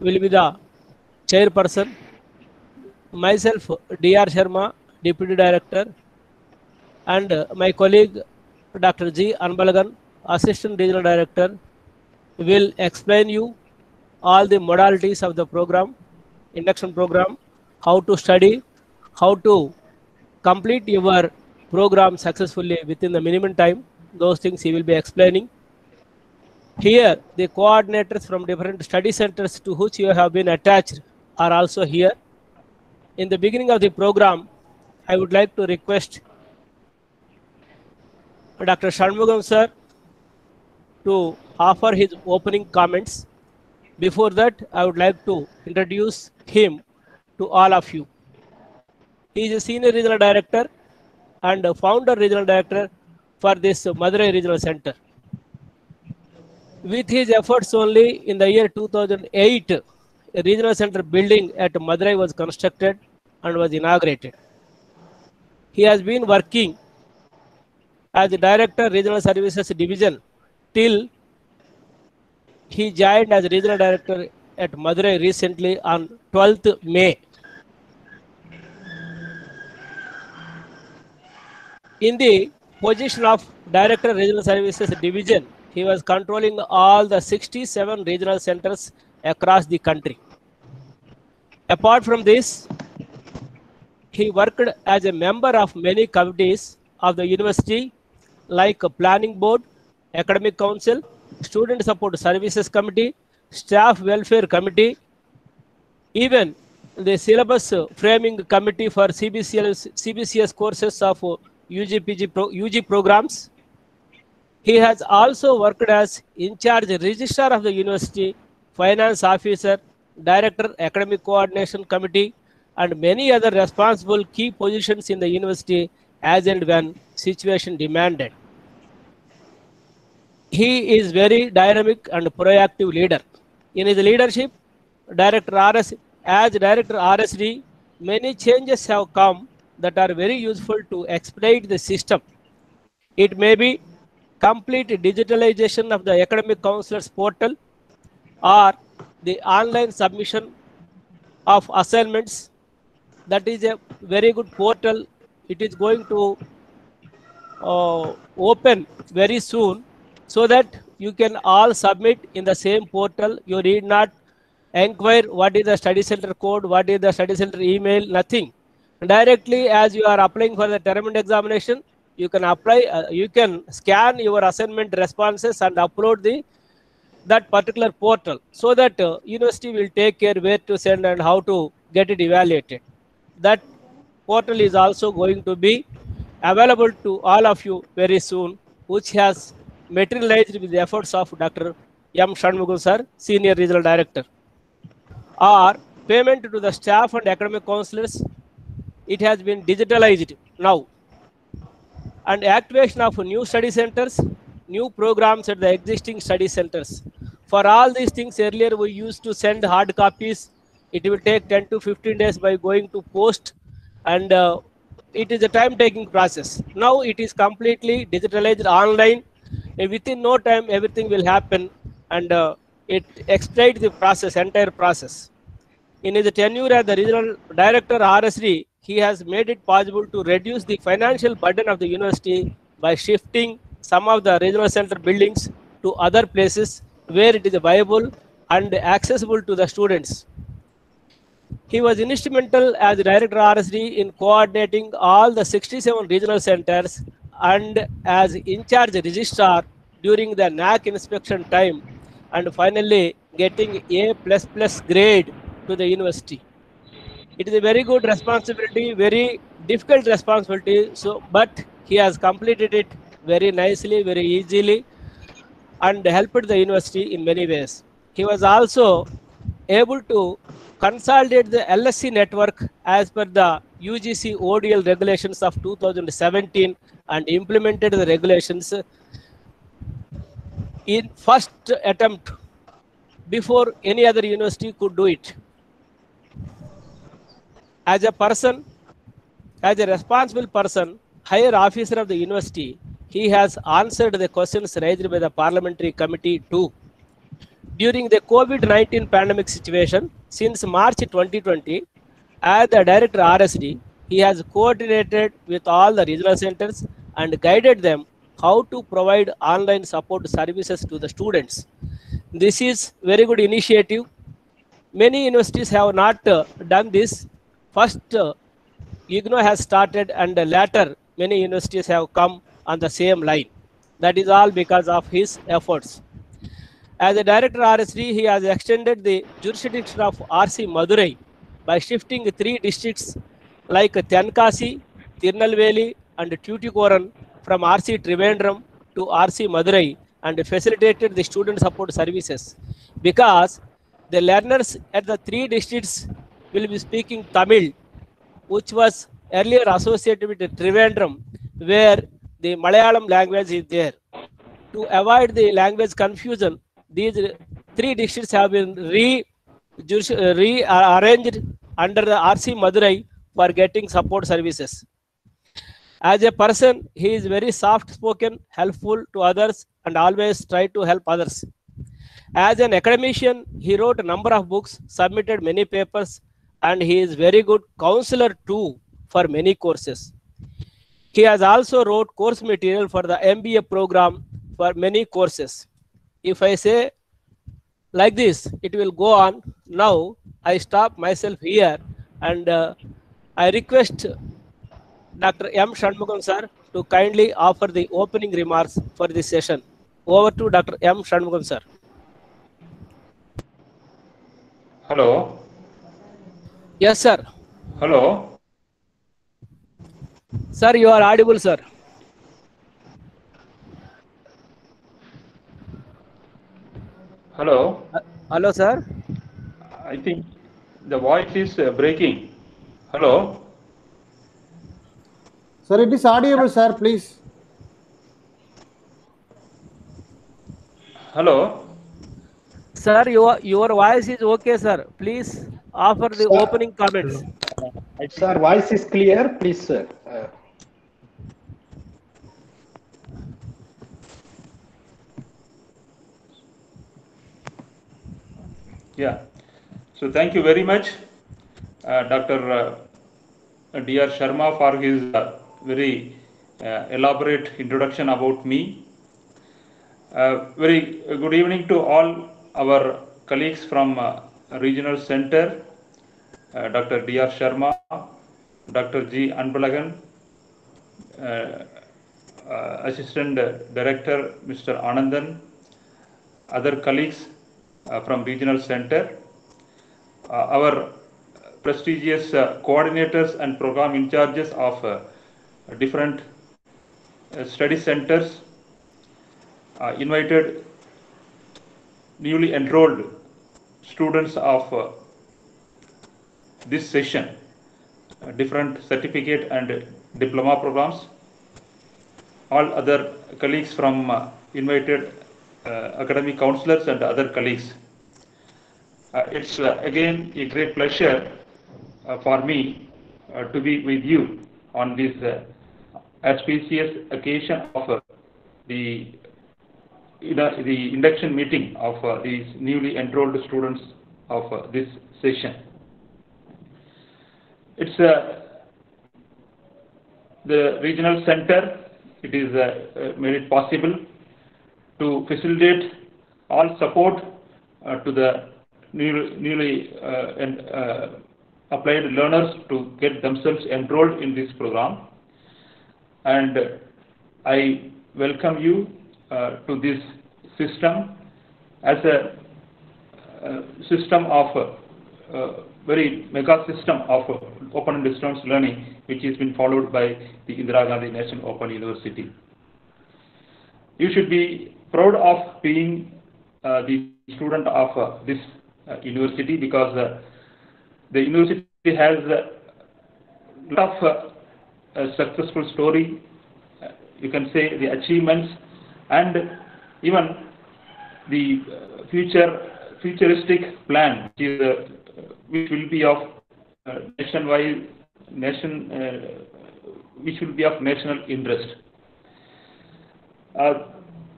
will be the chairperson. Myself, D.R. Sharma, Deputy Director, and my colleague Dr. G. Anbalagan, Assistant Regional Director, will explain you all the modalities of the program, induction program, how to study, how to complete your program successfully within the minimum time. Those things he will be explaining. Here, the coordinators from different study centers to which you have been attached are also here. In the beginning of the program, I would like to request Dr. Shanmugam sir to offer his opening comments. Before that, I would like to introduce him to all of you. He is a senior regional director and a founder regional director for this Madurai Regional Center. With his efforts only in the year 2008, a regional center building at Madurai was constructed and was inaugurated. He has been working as the Director Regional Services Division till he joined as Regional Director at Madurai recently on 12th May. In the position of Director Regional Services Division, he was controlling all the 67 regional centers across the country. Apart from this, he worked as a member of many committees of the university like Planning Board, Academic Council, Student Support Services Committee, Staff Welfare Committee, even the Syllabus Framing Committee for CBCS courses of UG programs. He has also worked as in charge registrar of the university, finance officer, director, academic coordination committee, and many other responsible key positions in the university as and when situation demanded. He is very dynamic and proactive leader. In his leadership, as Director RSD, many changes have come that are very useful to exploit the system. It may be complete digitalization of the academic counselors portal or the online submission of assignments. That is a very good portal. It is going to open very soon so that you can all submit in the same portal. You need not inquire what is the study center code, what is the study center email, nothing. Directly as you are applying for the term and examination, you can apply, you can scan your assignment responses and upload that particular portal so that university will take care where to send and how to get it evaluated. That portal is also going to be available to all of you very soon, which has materialized with the efforts of Dr. M. Shanmugam sir, Senior Regional Director. Or payment to the staff and academic counselors, it has been digitalized now. And activation of new study centers, new programs at the existing study centers. For all these things, earlier we used to send hard copies. It will take 10 to 15 days by going to post, and it is a time-taking process. Now it is completely digitalized online. Within no time, everything will happen, and it expedites the process, entire process. In his tenure as the Regional Director RSD, he has made it possible to reduce the financial burden of the university by shifting some of the regional center buildings to other places where it is viable and accessible to the students. He was instrumental as Director RSD in coordinating all the 67 regional centers and as in charge registrar during the NAC inspection time, and finally getting A++ grade to the university. It is a very good responsibility, very difficult responsibility. So, but he has completed it very nicely, very easily, and helped the university in many ways. He was also able to consolidate the LSC network as per the UGC ODL regulations of 2017 and implemented the regulations in first attempt before any other university could do it. As a person, as a responsible person, higher officer of the university, he has answered the questions raised by the parliamentary committee too. During the COVID-19 pandemic situation, since March 2020, as the Director RSD, he has coordinated with all the regional centers and guided them how to provide online support services to the students. This is very good initiative. Many universities have not done this. First, IGNO has started, and later many universities have come on the same line. That is all because of his efforts. As a director RSD, he has extended the jurisdiction of RC Madurai by shifting three districts like Tenkasi, Tirunelveli, and Tuticorin from RC Trivandrum to RC Madurai and facilitated the student support services because the learners at the three districts will be speaking Tamil, which was earlier associated with Trivandrum, where the Malayalam language is there. To avoid the language confusion, these three districts have been rearranged under the RC Madurai for getting support services. As a person, he is very soft-spoken, helpful to others, and always try to help others. As an academician, he wrote a number of books, submitted many papers, and he is very good counselor too for many courses. He has also wrote course material for the MBA program for many courses. If I say like this, it will go on. Now I stop myself here, and I request Dr. M. Shanmugam sir to kindly offer the opening remarks for this session. Over to Dr. M. Shanmugam sir. Hello. Yes, sir. Hello. Sir, you are audible, sir. Hello. Hello, sir. I think the voice is breaking. Hello. Sir, it is audible, sir, please. Hello. Sir, your voice is okay, sir. Please offer the opening comments. Sir, voice is clear, please, sir. Yeah. So thank you very much, Dr. D.R. Sharma, for his very elaborate introduction about me. Very good evening to all our colleagues from Regional Center, Dr. D.R. Sharma, Dr. G. Anbalagan, Assistant Director Mr. Anandan, other colleagues from Regional Center, our prestigious coordinators and program in charges of different study centers, invited newly enrolled students of this session, different certificate and diploma programs, all other colleagues from invited academic counselors and other colleagues. It's again a great pleasure for me to be with you on this auspicious occasion of the induction meeting of these newly enrolled students of this session. It's the regional center. It is made it possible to facilitate all support to the newly applied learners to get themselves enrolled in this program. And I welcome you to this system as a system of very mega system of open and distance learning, which has been followed by the Indira Gandhi National Open University. You should be proud of being the student of this university, because the university has a lot of successful story, you can say the achievements, and even the futuristic plan, which will be of which will be of national interest.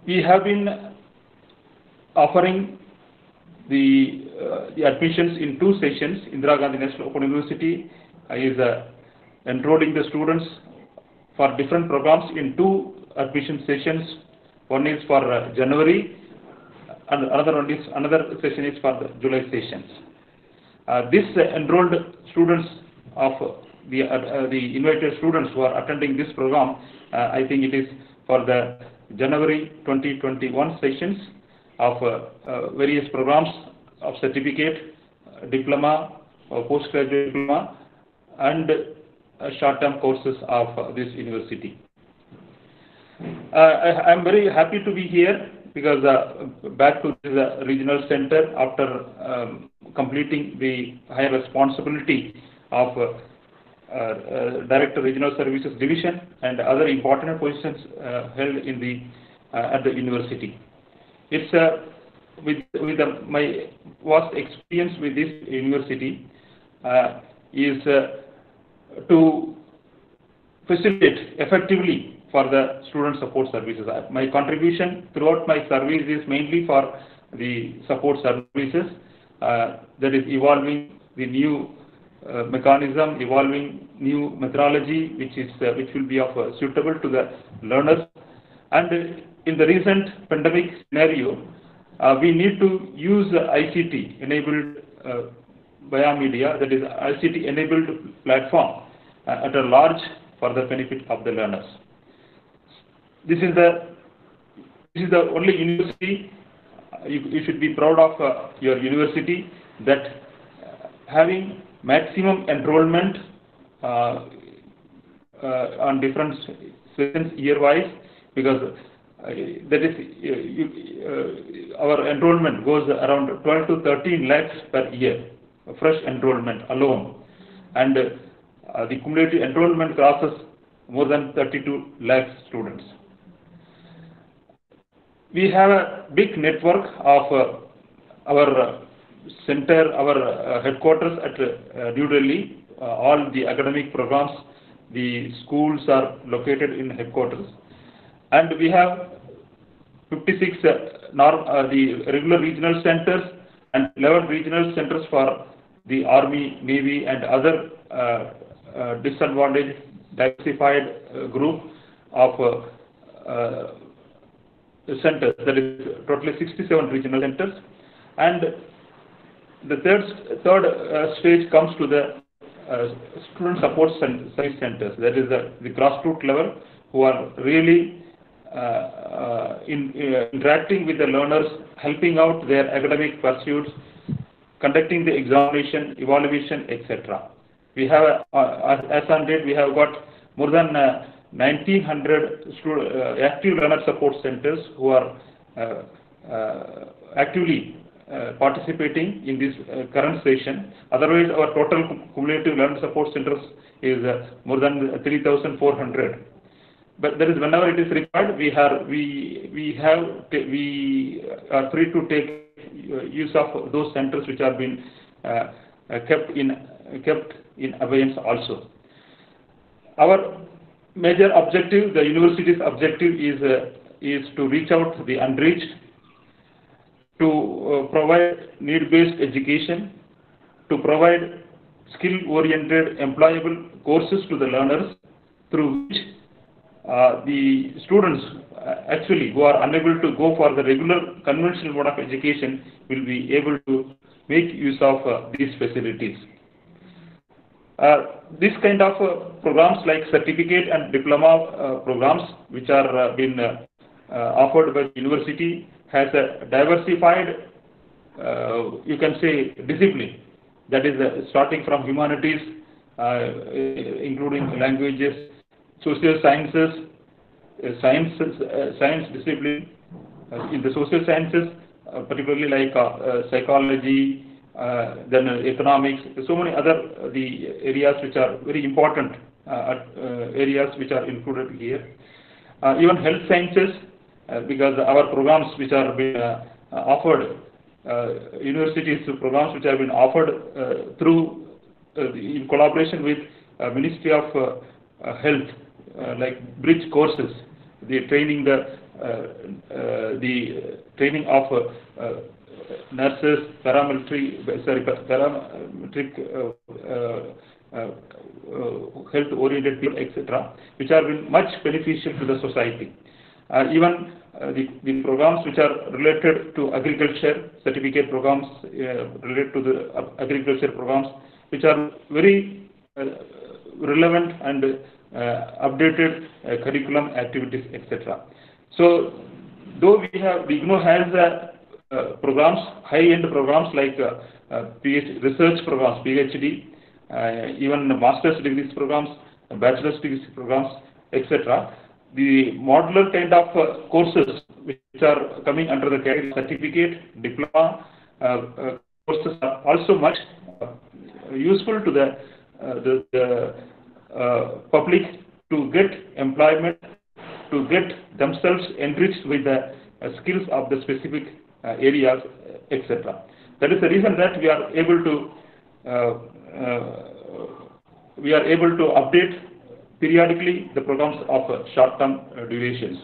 We have been offering the admissions in 2 sessions. Indira Gandhi National Open University is enrolling the students for different programs in 2 admission sessions. One is for January, and another session is for the July sessions. This enrolled students of the invited students who are attending this program, I think it is for the January 2021 sessions of various programs of certificate, diploma, or postgraduate diploma, and short-term courses of this university. I am very happy to be here because back to the regional center after completing the higher responsibility of Director Regional Services Division and other important positions held in the at the university. It's with my vast experience with this university is to facilitate effectively for the student support services. My contribution throughout my service is mainly for the support services, that is evolving the new mechanism, evolving new methodology which will be suitable to the learners. And in the recent pandemic scenario, we need to use ICT enabled via media, that is ICT enabled platform at a large for the benefit of the learners. This is the only university you should be proud of your university, that having maximum enrollment on different sessions year-wise, because that is our enrollment goes around 12 to 13 lakhs per year, fresh enrollment alone, and the cumulative enrollment crosses more than 32 lakhs students. We have a big network of our center, our headquarters at New Delhi. All the academic programs, the schools are located in headquarters, and we have 56 the regular regional centers and 11 regional centers for the Army, Navy, and other disadvantaged, diversified group of centers. That is totally 67 regional centers. And the third stage comes to the student support service centers. That is the grassroots level, who are really interacting with the learners, helping out their academic pursuits, conducting the examination, evaluation, etc. We have, as on date, we have got more than 1,900 active learner support centers who are actively participating in this current session. Otherwise, our total cumulative learner support centers is more than 3,400. But that is whenever it is required, we are free to take use of those centers which have been kept in abeyance also. Our major objective, the university's objective, is to reach out to the unreached, to provide need-based education, to provide skill-oriented, employable courses to the learners, through which the students actually who are unable to go for the regular conventional mode of education will be able to make use of these facilities. This kind of programs like certificate and diploma programs, which are been offered by the university, has a diversified, you can say, discipline. That is starting from humanities, including languages, social sciences, science discipline. In the social sciences, particularly like psychology, then economics, so many other the areas which are very important areas which are included here. Even health sciences, because our programs which are being offered, universities programs which have been offered through in collaboration with Ministry of Health, like bridge courses, the training of nurses, paramilitary, health-oriented people, etc., which are much beneficial to the society. Even the programs which are related to agriculture, certificate programs related to the agriculture programs, which are very relevant and updated curriculum activities, etc. So, though the IGNOU has programs, high-end programs like research programs, PhD, even master's degrees programs, bachelor's degrees programs, etc. The modular kind of courses which are coming under the category certificate, diploma courses are also much useful to the public to get employment, to get themselves enriched with the skills of the specific areas, etc. That is the reason that we are able to update periodically the programs of short-term durations.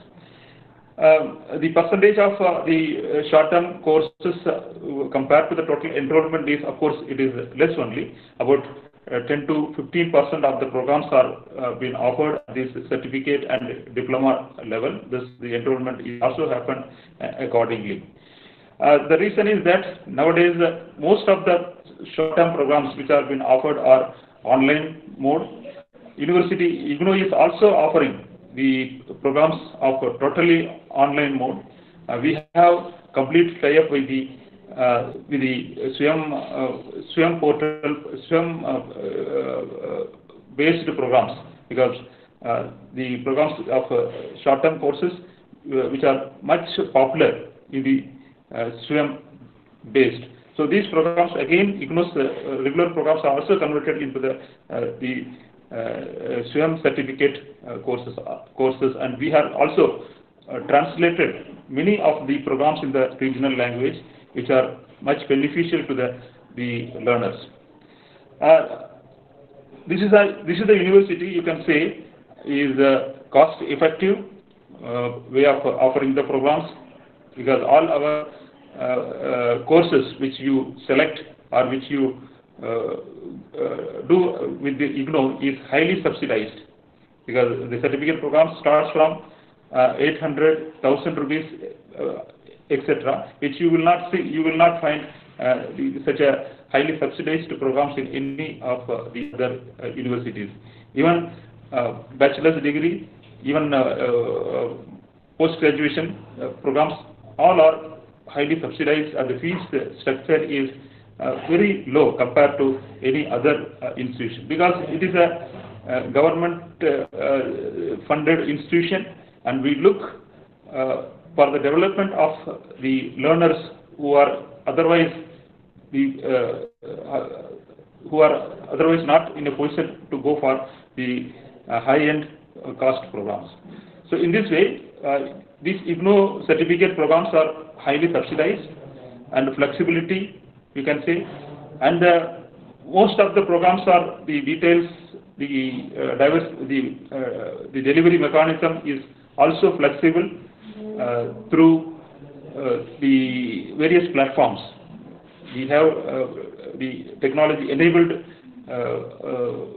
The percentage of the short-term courses compared to the total enrollment is, of course, it is less only. About 10 to 15% of the programs are being offered at this certificate and diploma level. The enrollment is also happened accordingly. The reason is that nowadays most of the short-term programs which are being offered are online mode. University IGNOU is also offering the programs of a totally online mode. We have complete tie-up with the SWAYAM portal, SWAYAM based programs, because the programs of short-term courses which are much popular in the SWAYAM based. So these programs, again, IGNOU's regular programs are also converted into the SWAYAM certificate courses, and we have also translated many of the programs in the regional language, which are much beneficial to the learners. This is the university, you can say, is a cost-effective way of offering the programs, because all our courses which you select or which you do with the IGNOU is highly subsidized, because the certificate program starts from 800,000 rupees, etc., which you will not see, you will not find such a highly subsidized programs in any of the other universities. Even bachelor's degree, even post-graduation programs, all are highly subsidized, and the fees structure is very low compared to any other institution, because it is a government funded institution, and we look for the development of the learners who are otherwise not in a position to go for the high-end cost programs. So in this way, these IGNOU certificate programs are highly subsidized and flexibility, you can say, and most of the programs are the details, the delivery mechanism is also flexible through the various platforms. We have the technology-enabled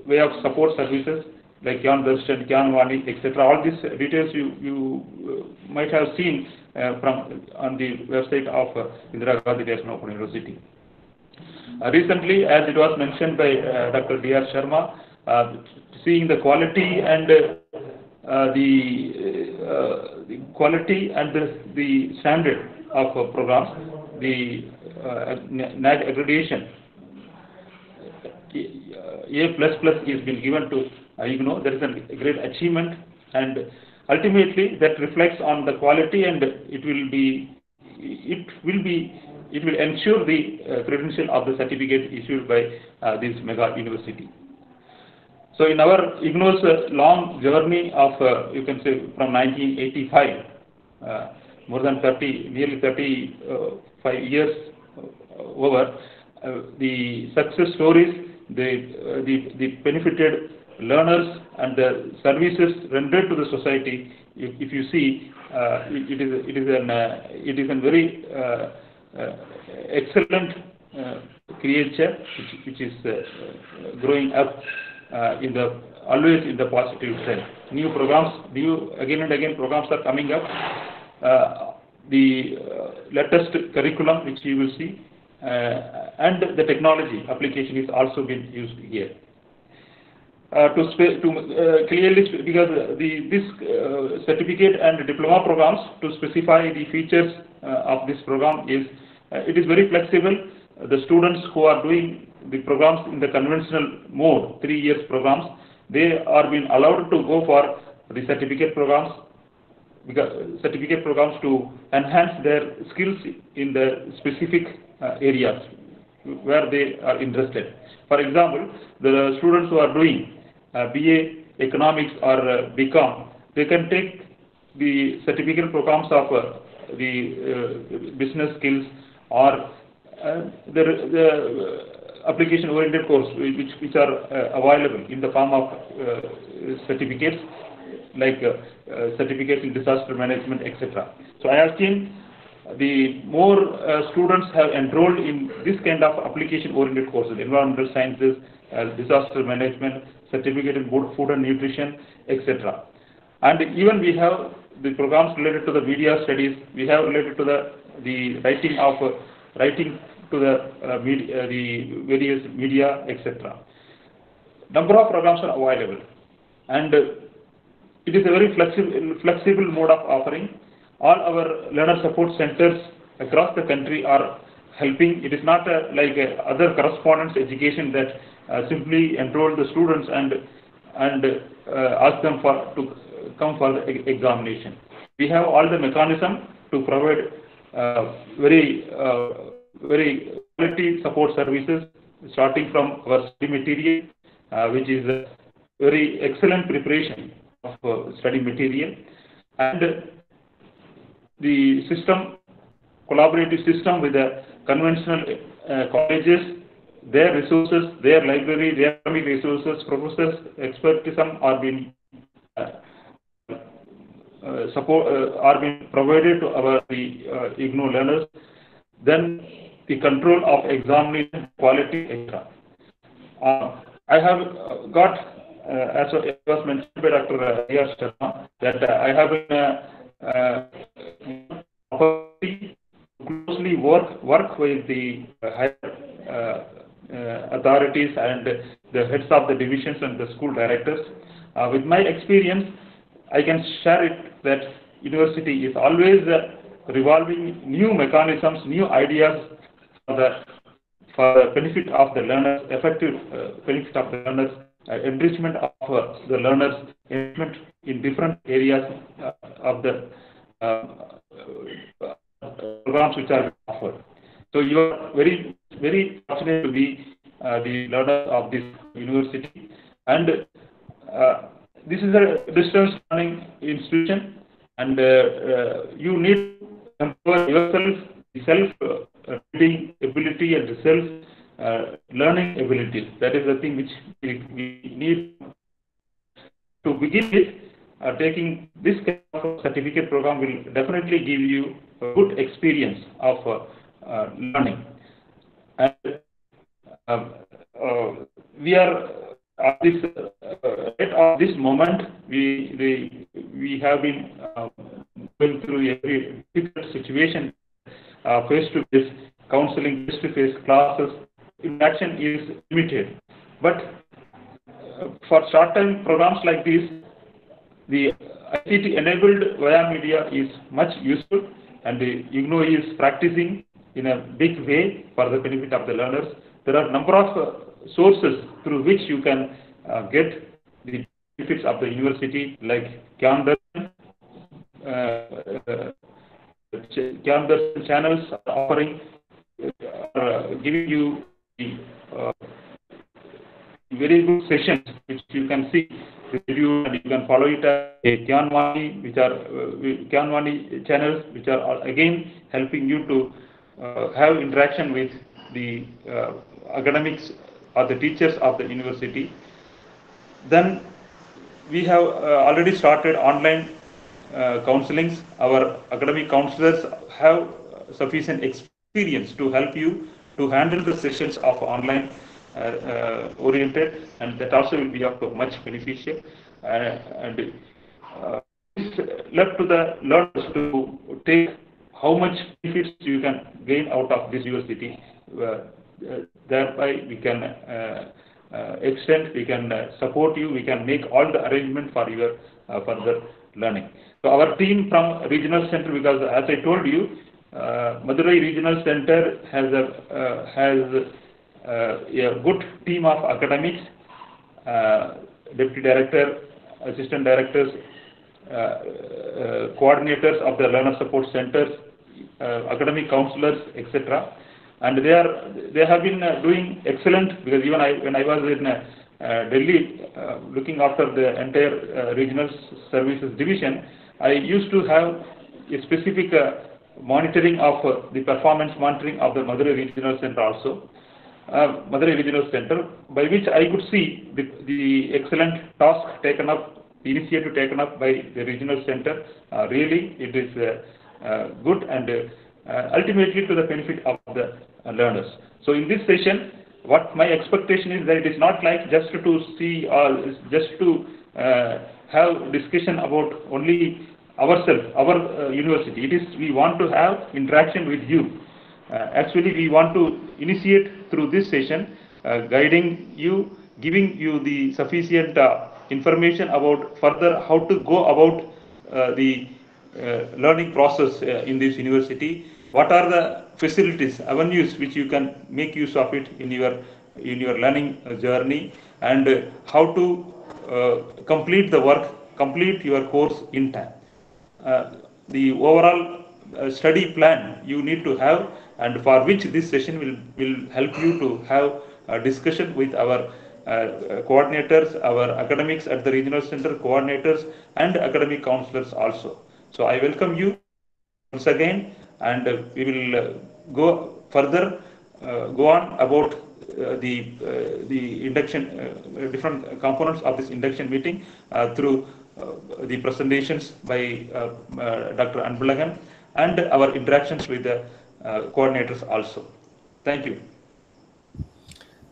way of support services like Gyan Darshan, Gyan Vani, etc. All these details you might have seen on the website of Indira Gandhi National Open University. Recently, as it was mentioned by Dr. D.R. Sharma, seeing the quality and the quality and the standard of programs, the NAG accreditation A++ is being given to IGNOU. That is a great achievement, and ultimately that reflects on the quality, and it will ensure the credential of the certificate issued by this mega university. So in our IGNOU's long journey of, you can say, from 1985, more than nearly 35 years over, the success stories, the benefited learners and the services rendered to the society, if you see, it is a very excellent creature which is growing up always in the positive trend. New programs, again and again programs are coming up. The latest curriculum which you will see, and the technology application is also being used here. Clearly, because this certificate and diploma programs, to specify the features of this program it is very flexible. The students who are doing the programs in the conventional mode, 3 years programs, they are being allowed to go for the certificate programs, to enhance their skills in the specific areas where they are interested. For example, the students who are doing BA Economics or BCom, they can take the certificate programs of the business skills or the application-oriented course which are available in the form of certificates like certificates in disaster management, etc. So I have seen the more students have enrolled in this kind of application-oriented courses, environmental sciences, disaster management, certificate in food and nutrition, etc. And even we have the programs related to the media studies. We have related to the writing to the various media, etc. Number of programs are available, and it is a very flexible mode of offering. All our learner support centers across the country are helping. It is not like other correspondence education that simply enroll the students and ask them to come for the examination. We have all the mechanism to provide very quality support services, starting from our study material, which is a very excellent preparation of study material, and the collaborative system with the conventional colleges, their resources, their library, their academic resources, professors, expertism are being are being provided to our IGNOU learners. Then the control of examination quality, etc. I have got, as was mentioned by Dr. A.R. Sharma, that I have been opportunity to closely work with the higher authorities and the heads of the divisions and the school directors. With my experience, I can share it that university is always revolving new mechanisms, new ideas for the benefit of the learners, effective benefit of the learners, enrichment of the learners, enrichment in different areas of the programs which are offered. So you are very, very fortunate to be the learner of this university, and this is a distance learning institution, and you need to empower yourself, self-reading ability and self-learning abilities. That is the thing which we need to begin with. Taking this kind of certificate program will definitely give you a good experience of learning. And we are at this moment, we have been going through a very difficult situation, face-to-face counseling, face-to-face classes. Interaction is limited, but for short-term programs like this, the ICT enabled via media is much useful, and the IGNOU is practicing in a big way for the benefit of the learners. There are a number of sources through which you can get the benefits of the university, like Gyandarshan channels offering, giving you the very good sessions which you can see the review, and you can follow it at Gyanvani, which are Gyanvani channels, which are again helping you to have interaction with the academics or the teachers of the university. Then we have already started online counselings. Our academic counselors have sufficient experience experience to help you to handle the sessions of online oriented, and that also will be of much beneficial. And it's left to the learners to take how much benefits you can gain out of this university. Thereby we can extend, we can support you, we can make all the arrangement for your further learning. So our team from regional center, because as I told you, Madurai Regional Center has a good team of academics, deputy director, assistant directors, coordinators of the learner support centers, academic counselors, etc. And they have been doing excellent, because even when I was in Delhi looking after the entire regional services division, I used to have a specific monitoring of the performance monitoring of the Madurai Regional Center also. Madurai Regional Center, by which I could see the excellent task taken up, the initiative taken up by the regional center. Really, it is good and ultimately to the benefit of the learners. So in this session, what my expectation is that it is not like just to see or just to have discussion about only ourselves, our university. It is, we want to have interaction with you. Actually, we want to initiate through this session, guiding you, giving you the sufficient information about further how to go about the learning process in this university. What are the facilities, avenues which you can make use of it in your learning journey, and how to complete the work, complete your course in time. The overall study plan you need to have, and for which this session will help you to have a discussion with our coordinators, our academics at the regional center, coordinators and academic counselors also. So I welcome you once again, and we will go further, go on about the induction, different components of this induction meeting through the presentations by Dr. Anbalagan and our interactions with the coordinators also. Thank you.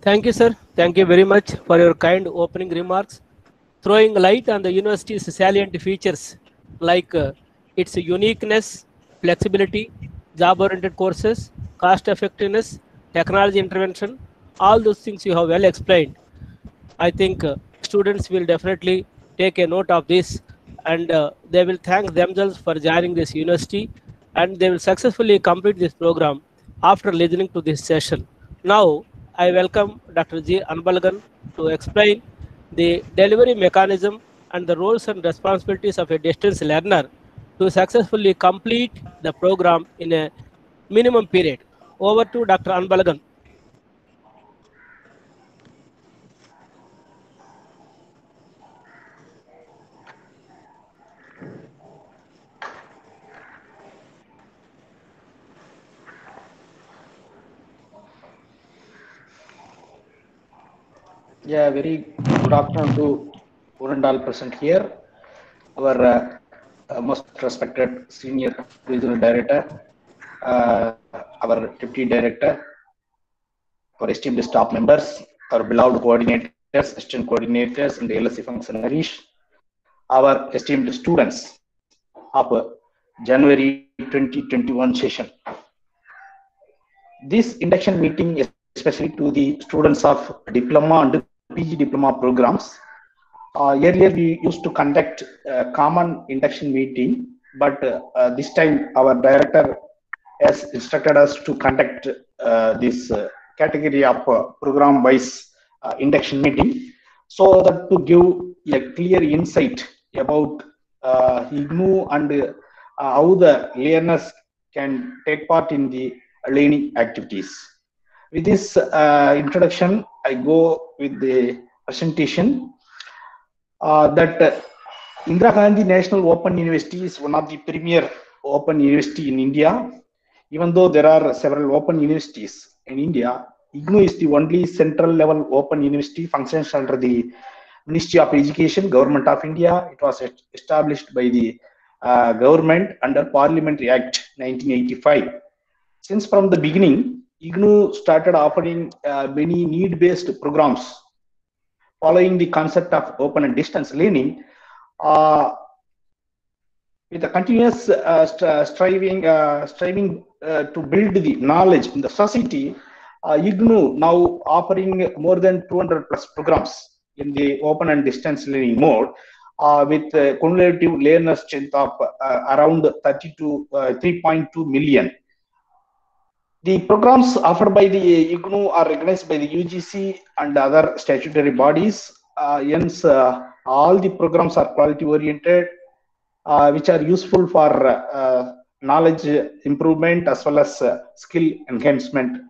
Thank you, sir. Thank you very much for your kind opening remarks, throwing light on the university's salient features like its uniqueness, flexibility, job-oriented courses, cost-effectiveness, technology intervention. All those things you have well explained. I think students will definitely take a note of this, and they will thank themselves for joining this university, and they will successfully complete this program after listening to this session. Now, I welcome Dr. G. Anbalagan to explain the delivery mechanism and the roles and responsibilities of a distance learner to successfully complete the program in a minimum period. Over to Dr. Anbalagan. Yeah, very good afternoon to one and all present here. Our most respected senior regional director, our deputy director, our esteemed staff members, our beloved coordinators, assistant coordinators, and the LSC functionaries, our esteemed students of January 2021 session. This induction meeting, especially to the students of diploma and PG diploma programs. Earlier we used to conduct a common induction meeting, but this time our director has instructed us to conduct this category of program-wise induction meeting, so that to give a clear insight about IGNOU and how the learners can take part in the learning activities. With this introduction, I go with the presentation that Indira Gandhi National Open University is one of the premier open university in India. Even though there are several open universities in India, IGNOU is the only central level open university functions under the Ministry of Education, Government of India. It was established by the government under Parliamentary Act 1985. Since from the beginning, IGNOU started offering many need-based programs following the concept of open and distance learning. With a continuous striving to build the knowledge in the society, IGNOU now offering more than 200 plus programs in the open and distance learning mode, with cumulative learner strength of around 3.2 million. The programs offered by the IGNOU are recognized by the UGC and other statutory bodies. Hence, all the programs are quality oriented, which are useful for knowledge improvement as well as skill enhancement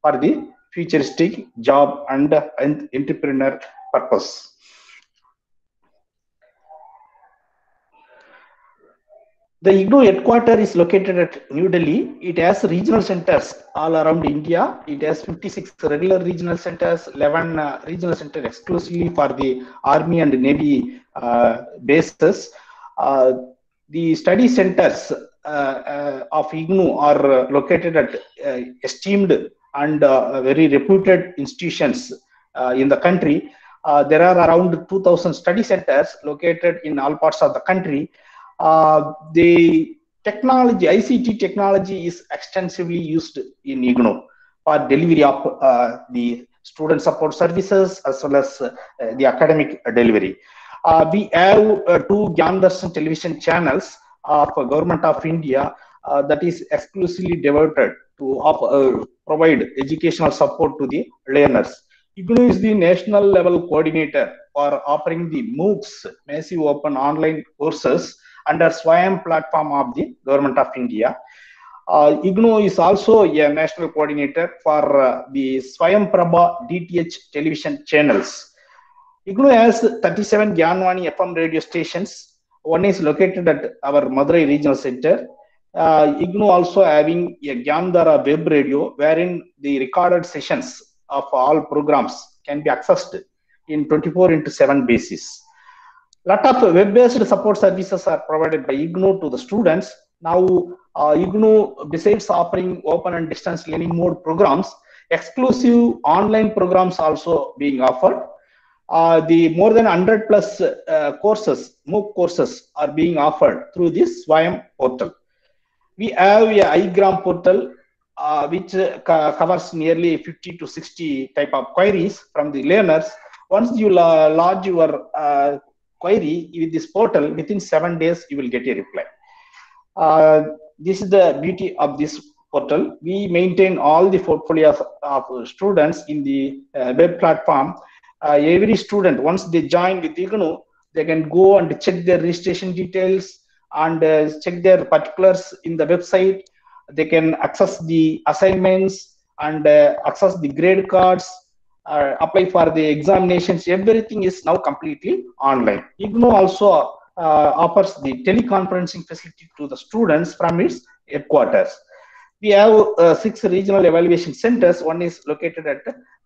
for the futuristic job and entrepreneur purpose. The IGNOU headquarters is located at New Delhi. It has regional centers all around India. It has 56 regular regional centers, 11 regional centers exclusively for the Army and Navy bases. The study centers of IGNOU are located at esteemed and very reputed institutions in the country. There are around 2,000 study centers located in all parts of the country. The technology, ICT technology, is extensively used in IGNOU for delivery of the student support services as well as the academic delivery. We have two Gyan Darshan television channels of Government of India that is exclusively devoted to provide educational support to the learners. IGNOU is the national level coordinator for offering the MOOCs, Massive Open Online Courses, under SWAYAM platform of the Government of India. IGNOU is also a national coordinator for the SWAYAM Prabha DTH television channels. IGNOU has 37 Gyanvani FM radio stations. One is located at our Madurai Regional Center. IGNOU also having a Gyandhara web radio, wherein the recorded sessions of all programs can be accessed in 24/7 basis. Lot of web-based support services are provided by IGNOU to the students. Now, IGNOU, besides offering open and distance learning mode programs, exclusive online programs also being offered. The more than 100 plus courses, MOOC courses, are being offered through this SWAYAM portal. We have a iGram portal which covers nearly 50 to 60 type of queries from the learners. Once you lodge your query with this portal, within 7 days you will get a reply. This is the beauty of this portal. We maintain all the portfolios of students in the web platform. Every student, once they join with IGNOU, they can go and check their registration details and check their particulars in the website. They can access the assignments and access the grade cards, apply for the examinations. Everything is now completely online. IGNOU also offers the teleconferencing facility to the students from its headquarters. We have 6 regional evaluation centers. One is located at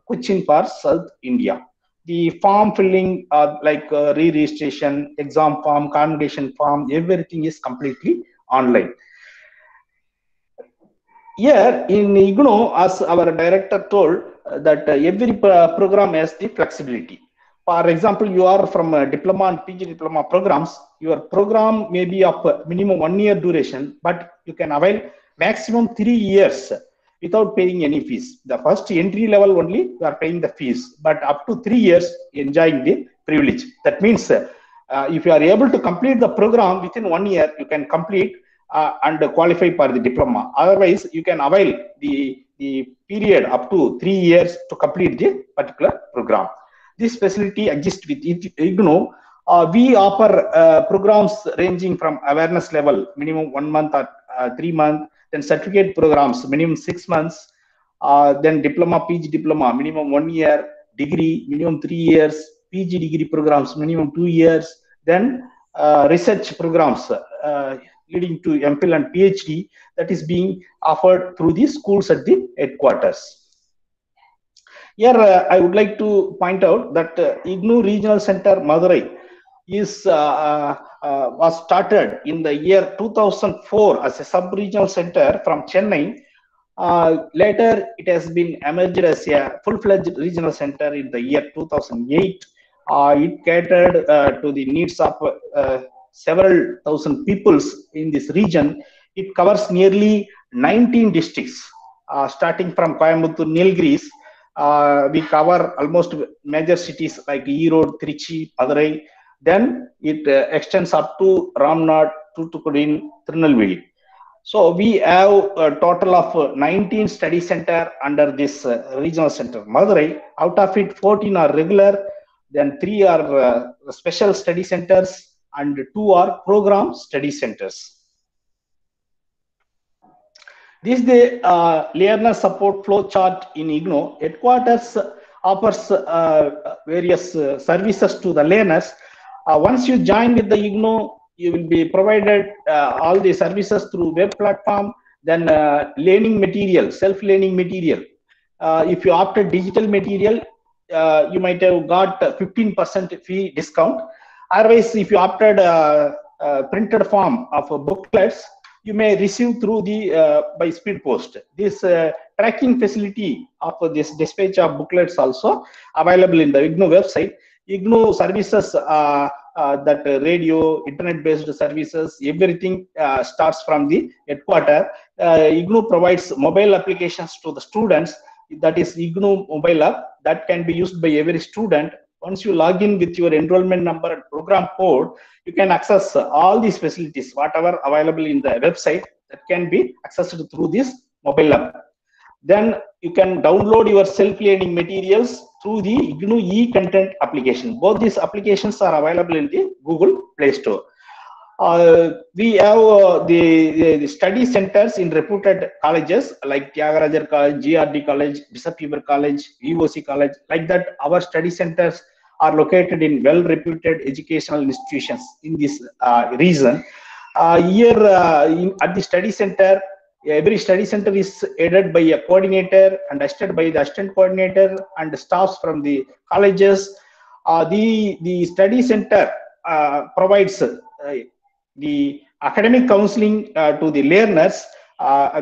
Cochin for South India. The form filling, like re-registration, exam form, convocation form, everything is completely online. Here in IGNOU, as our director told, that every program has the flexibility. For example, you are from a diploma and PG diploma programs, your program may be of minimum 1 year duration, but you can avail maximum 3 years without paying any fees. The first entry level only you are paying the fees, but up to 3 years enjoying the privilege. That means if you are able to complete the program within 1 year, you can complete and qualify for the diploma. Otherwise, you can avail the period up to 3 years to complete the particular program. This facility exists with IGNOU. We offer programs ranging from awareness level, minimum 1 month or 3 months, then certificate programs, minimum 6 months, then diploma, PG diploma, minimum 1 year, degree, minimum 3 years, PG degree programs, minimum 2 years, then research programs leading to MPhil and PhD, that is being offered through the schools at the headquarters. Here, I would like to point out that IGNOU Regional Center Madurai is was started in the year 2004 as a sub-regional center from Chennai. Later, it has been emerged as a full-fledged regional center in the year 2008. It catered to the needs of several thousand peoples in this region. It covers nearly 19 districts, starting from Coimbatore, Nilgiris. We cover almost major cities like Erode, Trichy, Madurai. Then it extends up to Ramnad, Tuticorin, Tirunelveli. So we have a total of 19 study center under this regional center, Madurai. Out of it, 14 are regular, then 3 are special study centers, and 2 are program study centers. This is the learner support flow chart in IGNOU. Headquarters offers various services to the learners. Once you join with the IGNOU, you will be provided all the services through web platform, then learning material, self-learning material. If you opted digital material, you might have got 15% fee discount. Otherwise, if you opted printed form of booklets, you may receive through the by speed post. This tracking facility of this dispatch of booklets also available in the IGNOU website. IGNOU services that radio, internet-based services, everything starts from the headquarters. IGNOU provides mobile applications to the students. That is IGNOU mobile app that can be used by every student. Once you log in with your enrollment number and program code, you can access all these facilities, whatever available in the website, that can be accessed through this mobile app. Then you can download your self-learning materials through the IGNOU e-content application. Both these applications are available in the Google Play Store. We have the study centers in reputed colleges like Tyagarajar College, GRD College, Bishop Heber College, VOC College. Like that, our study centers are located in well-reputed educational institutions in this region. Here at the study center, every study center is headed by a coordinator and assisted by the assistant coordinator and staffs from the colleges. The study center provides the academic counseling to the learners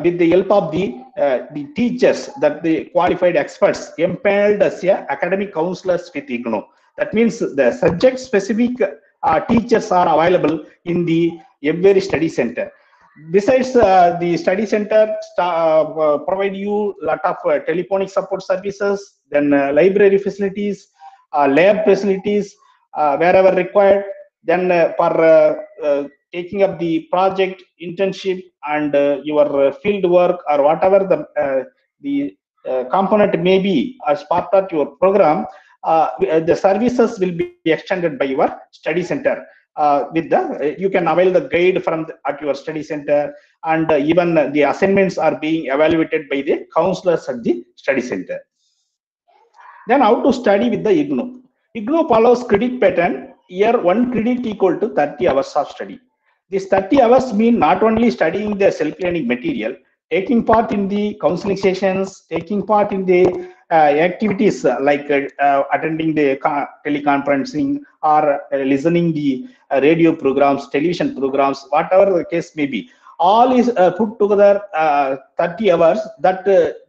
with the help of the teachers, that the qualified experts empaneled as academic counselors with IGNOU. That means the subject specific teachers are available in the every study center. Besides, the study center provide you a lot of telephonic support services, then library facilities, lab facilities wherever required. Then for taking up the project, internship, and your field work or whatever the component may be as part of your program, the services will be extended by your study center. You can avail the guide from at your study center, and even the assignments are being evaluated by the counselors at the study center. Then how to study with the IGNOU? IGNOU follows credit pattern. Here 1 credit equal to 30 hours of study. This 30 hours mean not only studying the self-learning material, taking part in the counseling sessions, taking part in the activities like attending the teleconferencing or listening the radio programs, television programs, whatever the case may be. All is put together 30 hours. That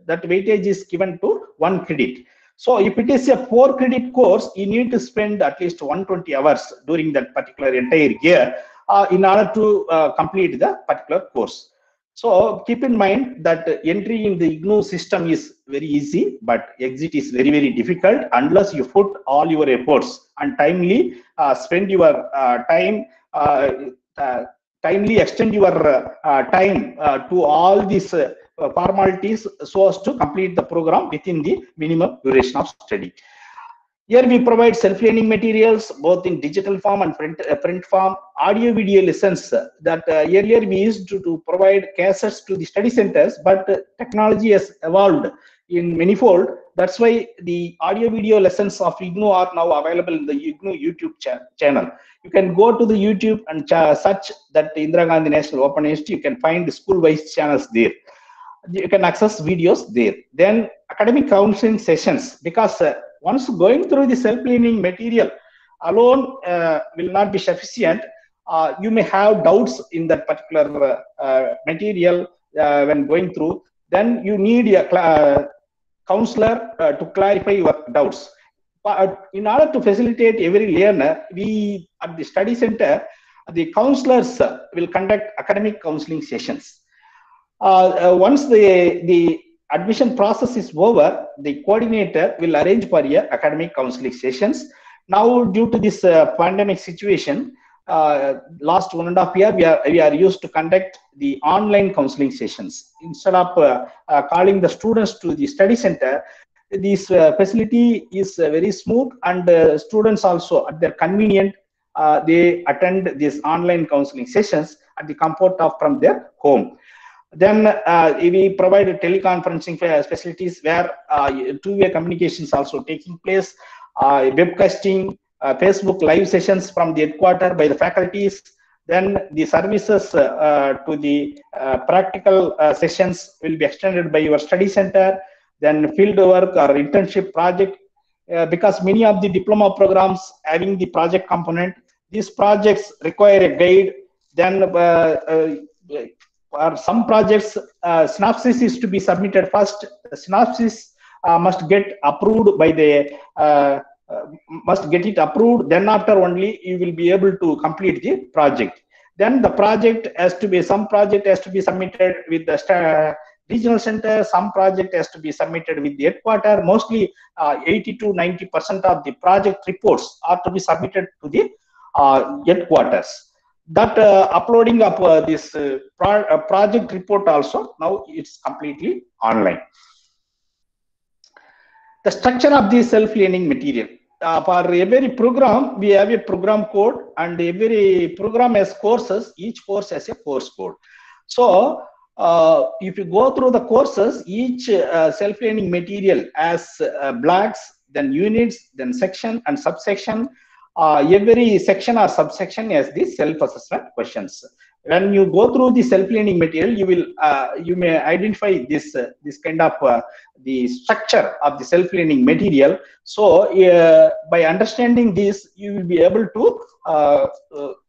weightage is given to 1 credit. So if it is a 4 credit course, you need to spend at least 120 hours during that particular entire year in order to complete the particular course. So keep in mind that entry in the IGNOU system is very easy, but exit is very, very difficult unless you put all your efforts and timely spend your time, timely extend your time to all these formalities so as to complete the program within the minimum duration of study. Here we provide self-learning materials both in digital form and print form, audio video lessons that earlier we used to provide cassettes to the study centers, but technology has evolved in manifold. That's why the audio video lessons of IGNOU are now available in the IGNOU YouTube channel. You can go to the YouTube and search that Indira Gandhi National Open University. You can find the school-wise channels there. You can access videos there. Then academic counseling sessions, because once going through the self-learning material alone will not be sufficient. You may have doubts in that particular material when going through. then you need a counselor to clarify your doubts. But in order to facilitate every learner, we at the study center, the counselors will conduct academic counseling sessions. Once the admission process is over, the coordinator will arrange for academic counseling sessions. Now, due to this pandemic situation, last 1.5 years, we are used to conduct the online counseling sessions. Instead of calling the students to the study center, this facility is very smooth, and students also at their convenient, they attend these online counseling sessions at the comfort of from their home. Then we provide teleconferencing facilities where two-way communications also taking place, webcasting, Facebook live sessions from the headquarters by the faculties. Then the services to the practical sessions will be extended by your study center. Then field work or internship project, because many of the diploma programs having the project component, these projects require a guide. Then for some projects, synopsis is to be submitted first. The synopsis must get approved by the must get it approved. Then after only you will be able to complete the project. Then the project has to be, some project has to be submitted with the regional center, some project has to be submitted with the headquarters. Mostly 80 to 90% of the project reports are to be submitted to the headquarters. That uploading of this project report also, now it's completely online. The structure of the self-learning material. For every program, we have a program code, and every program has courses. Each course has a course code. So if you go through the courses, each self-learning material has blocks, then units, then section and subsection. Every section or subsection has the self-assessment questions. When you go through the self-learning material, you will you may identify this kind of the structure of the self-learning material. So by understanding this, you will be able to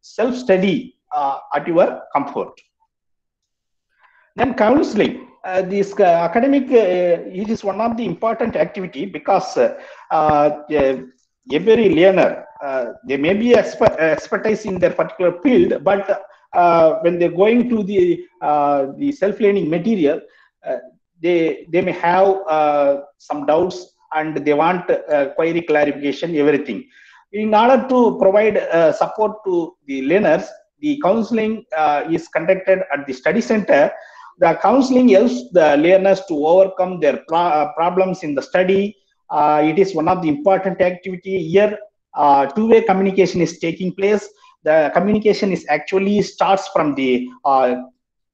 self-study at your comfort. Then counseling. This academic, it is one of the important activity, because every learner, they may be expertise in their particular field, but when they're going to the self-learning material, they may have some doubts, and they want query clarification, everything. In order to provide support to the learners, the counseling is conducted at the study center. The counseling helps the learners to overcome their problems in the study. It is one of the important activity here. Two-way communication is taking place. The communication is actually starts from the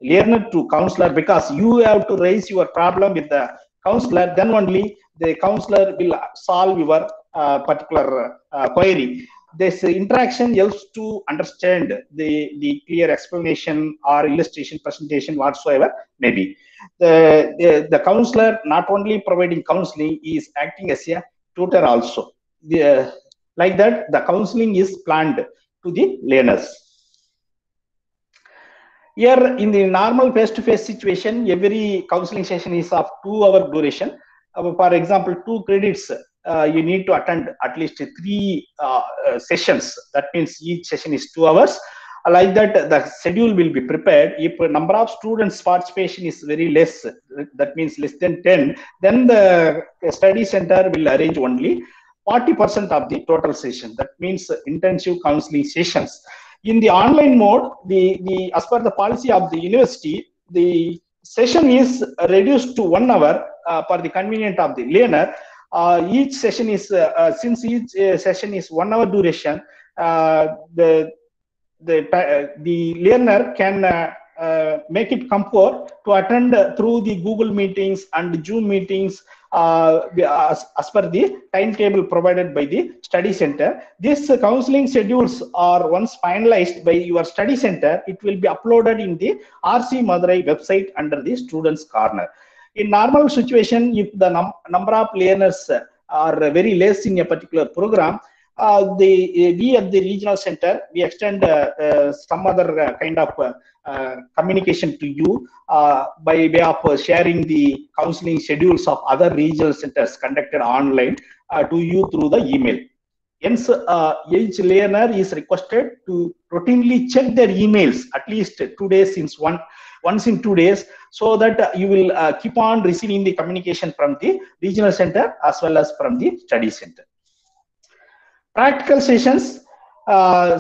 learner to counselor, because you have to raise your problem with the counselor, then only the counselor will solve your particular query. This interaction helps to understand the clear explanation or illustration presentation whatsoever maybe. The counselor not only providing counseling, is acting as a tutor also. Like that, the counseling is planned to the learners. Here in the normal face-to-face situation, every counseling session is of 2 hour duration. For example, 2 credits, you need to attend at least 3 sessions. That means each session is 2 hours. Like that, the schedule will be prepared. If a number of students participation is very less, that means less than 10, then the study center will arrange only 40% of the total session. That means intensive counseling sessions. In the online mode, as per the policy of the university, the session is reduced to 1 hour for the convenience of the learner. Each session is since each session is 1 hour duration, the learner can make it comfort to attend through the Google meetings and Zoom meetings as per the timetable provided by the study center. These counseling schedules are once finalized by your study center, it will be uploaded in the RC Madurai website under the Students Corner. In normal situation, if the number of learners are very less in a particular program, we at the regional center, we extend some other kind of communication to you by way of sharing the counseling schedules of other regional centers conducted online to you through the email. Hence, each learner is requested to routinely check their emails at least 2 days once in 2 days, so that you will keep on receiving the communication from the regional center as well as from the study center. Practical sessions.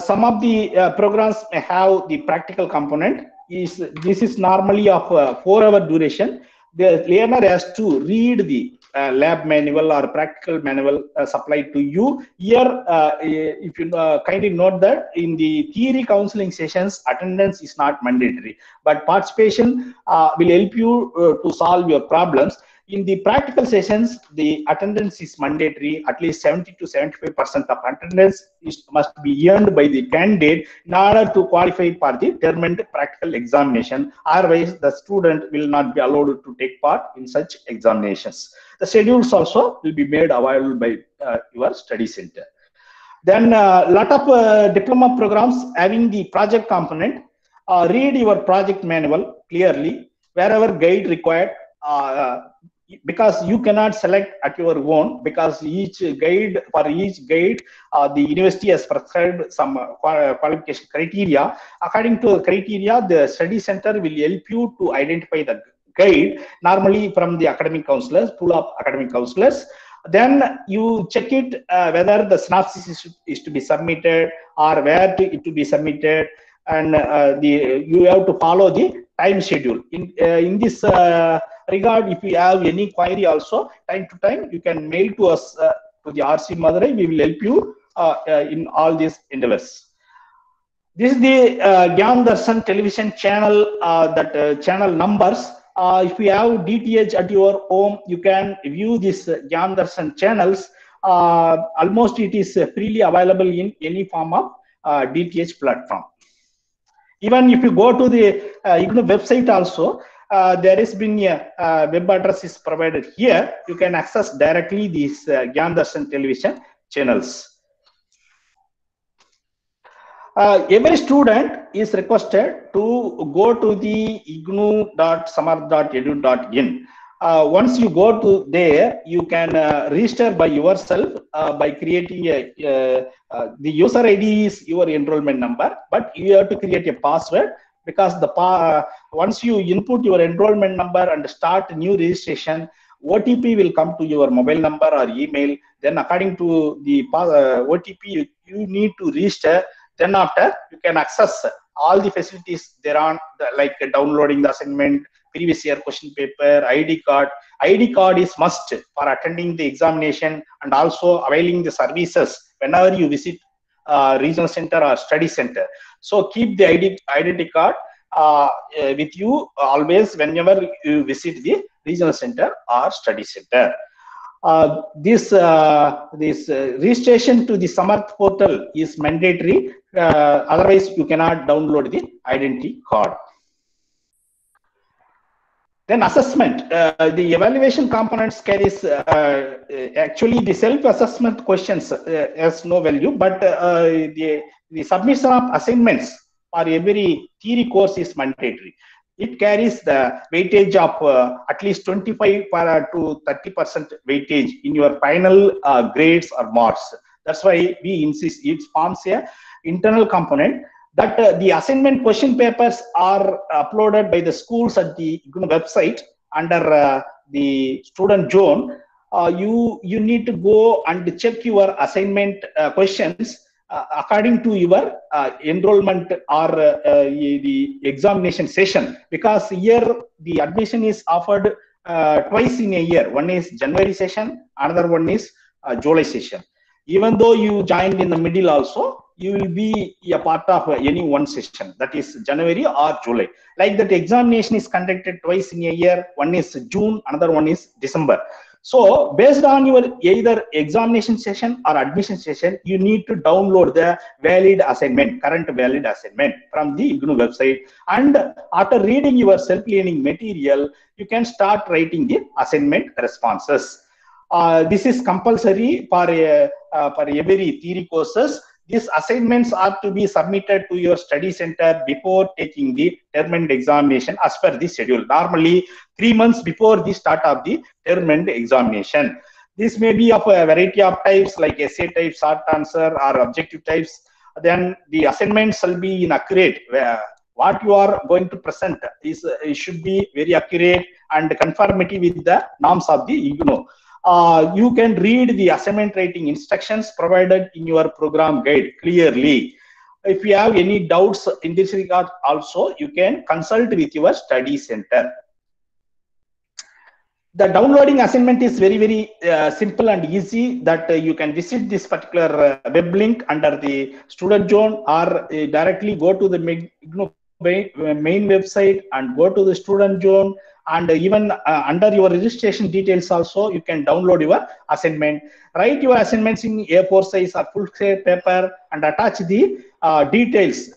Some of the programs may have the practical component. This is normally of 4-hour duration. The learner has to read the lab manual or practical manual supplied to you. Here, if you kindly note that in the theory counseling sessions, attendance is not mandatory, but participation will help you to solve your problems. In the practical sessions, the attendance is mandatory. At least 70 to 75% of attendance must be earned by the candidate in order to qualify for the determined practical examination. Otherwise, the student will not be allowed to take part in such examinations. The schedules also will be made available by your study center. Then a lot of diploma programs having the project component. Read your project manual clearly, wherever guide required. Because you cannot select at your own, because each guide, the university has prescribed some qualification criteria. According to the criteria, the study center will help you to identify the guide, normally from the academic counselors, pool of academic counselors. Then you check it whether the synopsis is to be submitted or where it to be submitted, and you have to follow the time schedule. In this regard, if you have any query also, time to time, you can mail to us to the RC Madurai. We will help you in all these endeavors. This is the Gyan Darshan television channel, channel numbers. If you have DTH at your home, you can view this Gyan Darshan channels. Almost it is freely available in any form of DTH platform. Even if you go to the IGNOU website also, there has been a web address is provided here. You can access directly these Gyan Darshan television channels. Every student is requested to go to the ignou.samarth.edu.in. Once you go to there, you can register by yourself by creating the user ID is your enrollment number, but you have to create a password, because once you input your enrollment number and start new registration, OTP will come to your mobile number or email. Then according to the OTP, you need to register. Then after, you can access all the facilities thereon, like downloading the assignment, previous year question paper, ID card. ID card is must for attending the examination and also availing the services whenever you visit regional center or study center. So keep the identity card with you always whenever you visit the regional center or study center. This registration to the Samarth portal is mandatory. Otherwise, you cannot download the identity card. Then assessment. The evaluation components carries actually the self-assessment questions has no value, but the submission of assignments for every theory course is mandatory. It carries the weightage of at least 25 to 30% weightage in your final grades or marks. That's why we insist it forms a internal component. That the assignment question papers are uploaded by the schools at the website under the student zone. You need to go and check your assignment questions according to your enrollment or the examination session, because here the admission is offered twice in a year. One is January session, another one is July session. Even though you joined in the middle also, you will be a part of any one session, that is January or July. Like that, examination is conducted twice in a year. One is June, another one is December. So based on your either examination session or admission session, you need to download the valid assignment, current valid assignment from the IGNOU website. And after reading your self-learning material, you can start writing the assignment responses. This is compulsory for every theory courses. These assignments are to be submitted to your study center before taking the term end examination as per the schedule. Normally, 3 months before the start of the term end examination. This may be of a variety of types like essay type, short answer, or objective types. Then the assignments shall be inaccurate. What you are going to present is it should be very accurate and conformity with the norms of the IGNOU. You can read the assignment writing instructions provided in your program guide clearly. If you have any doubts in this regard also, you can consult with your study center. The downloading assignment is very simple and easy, that you can visit this particular web link under the student zone, or directly go to the IGNOU main website and go to the student zone, and even under your registration details also you can download your assignment. Write your assignments in A4 size or full paper and attach the details,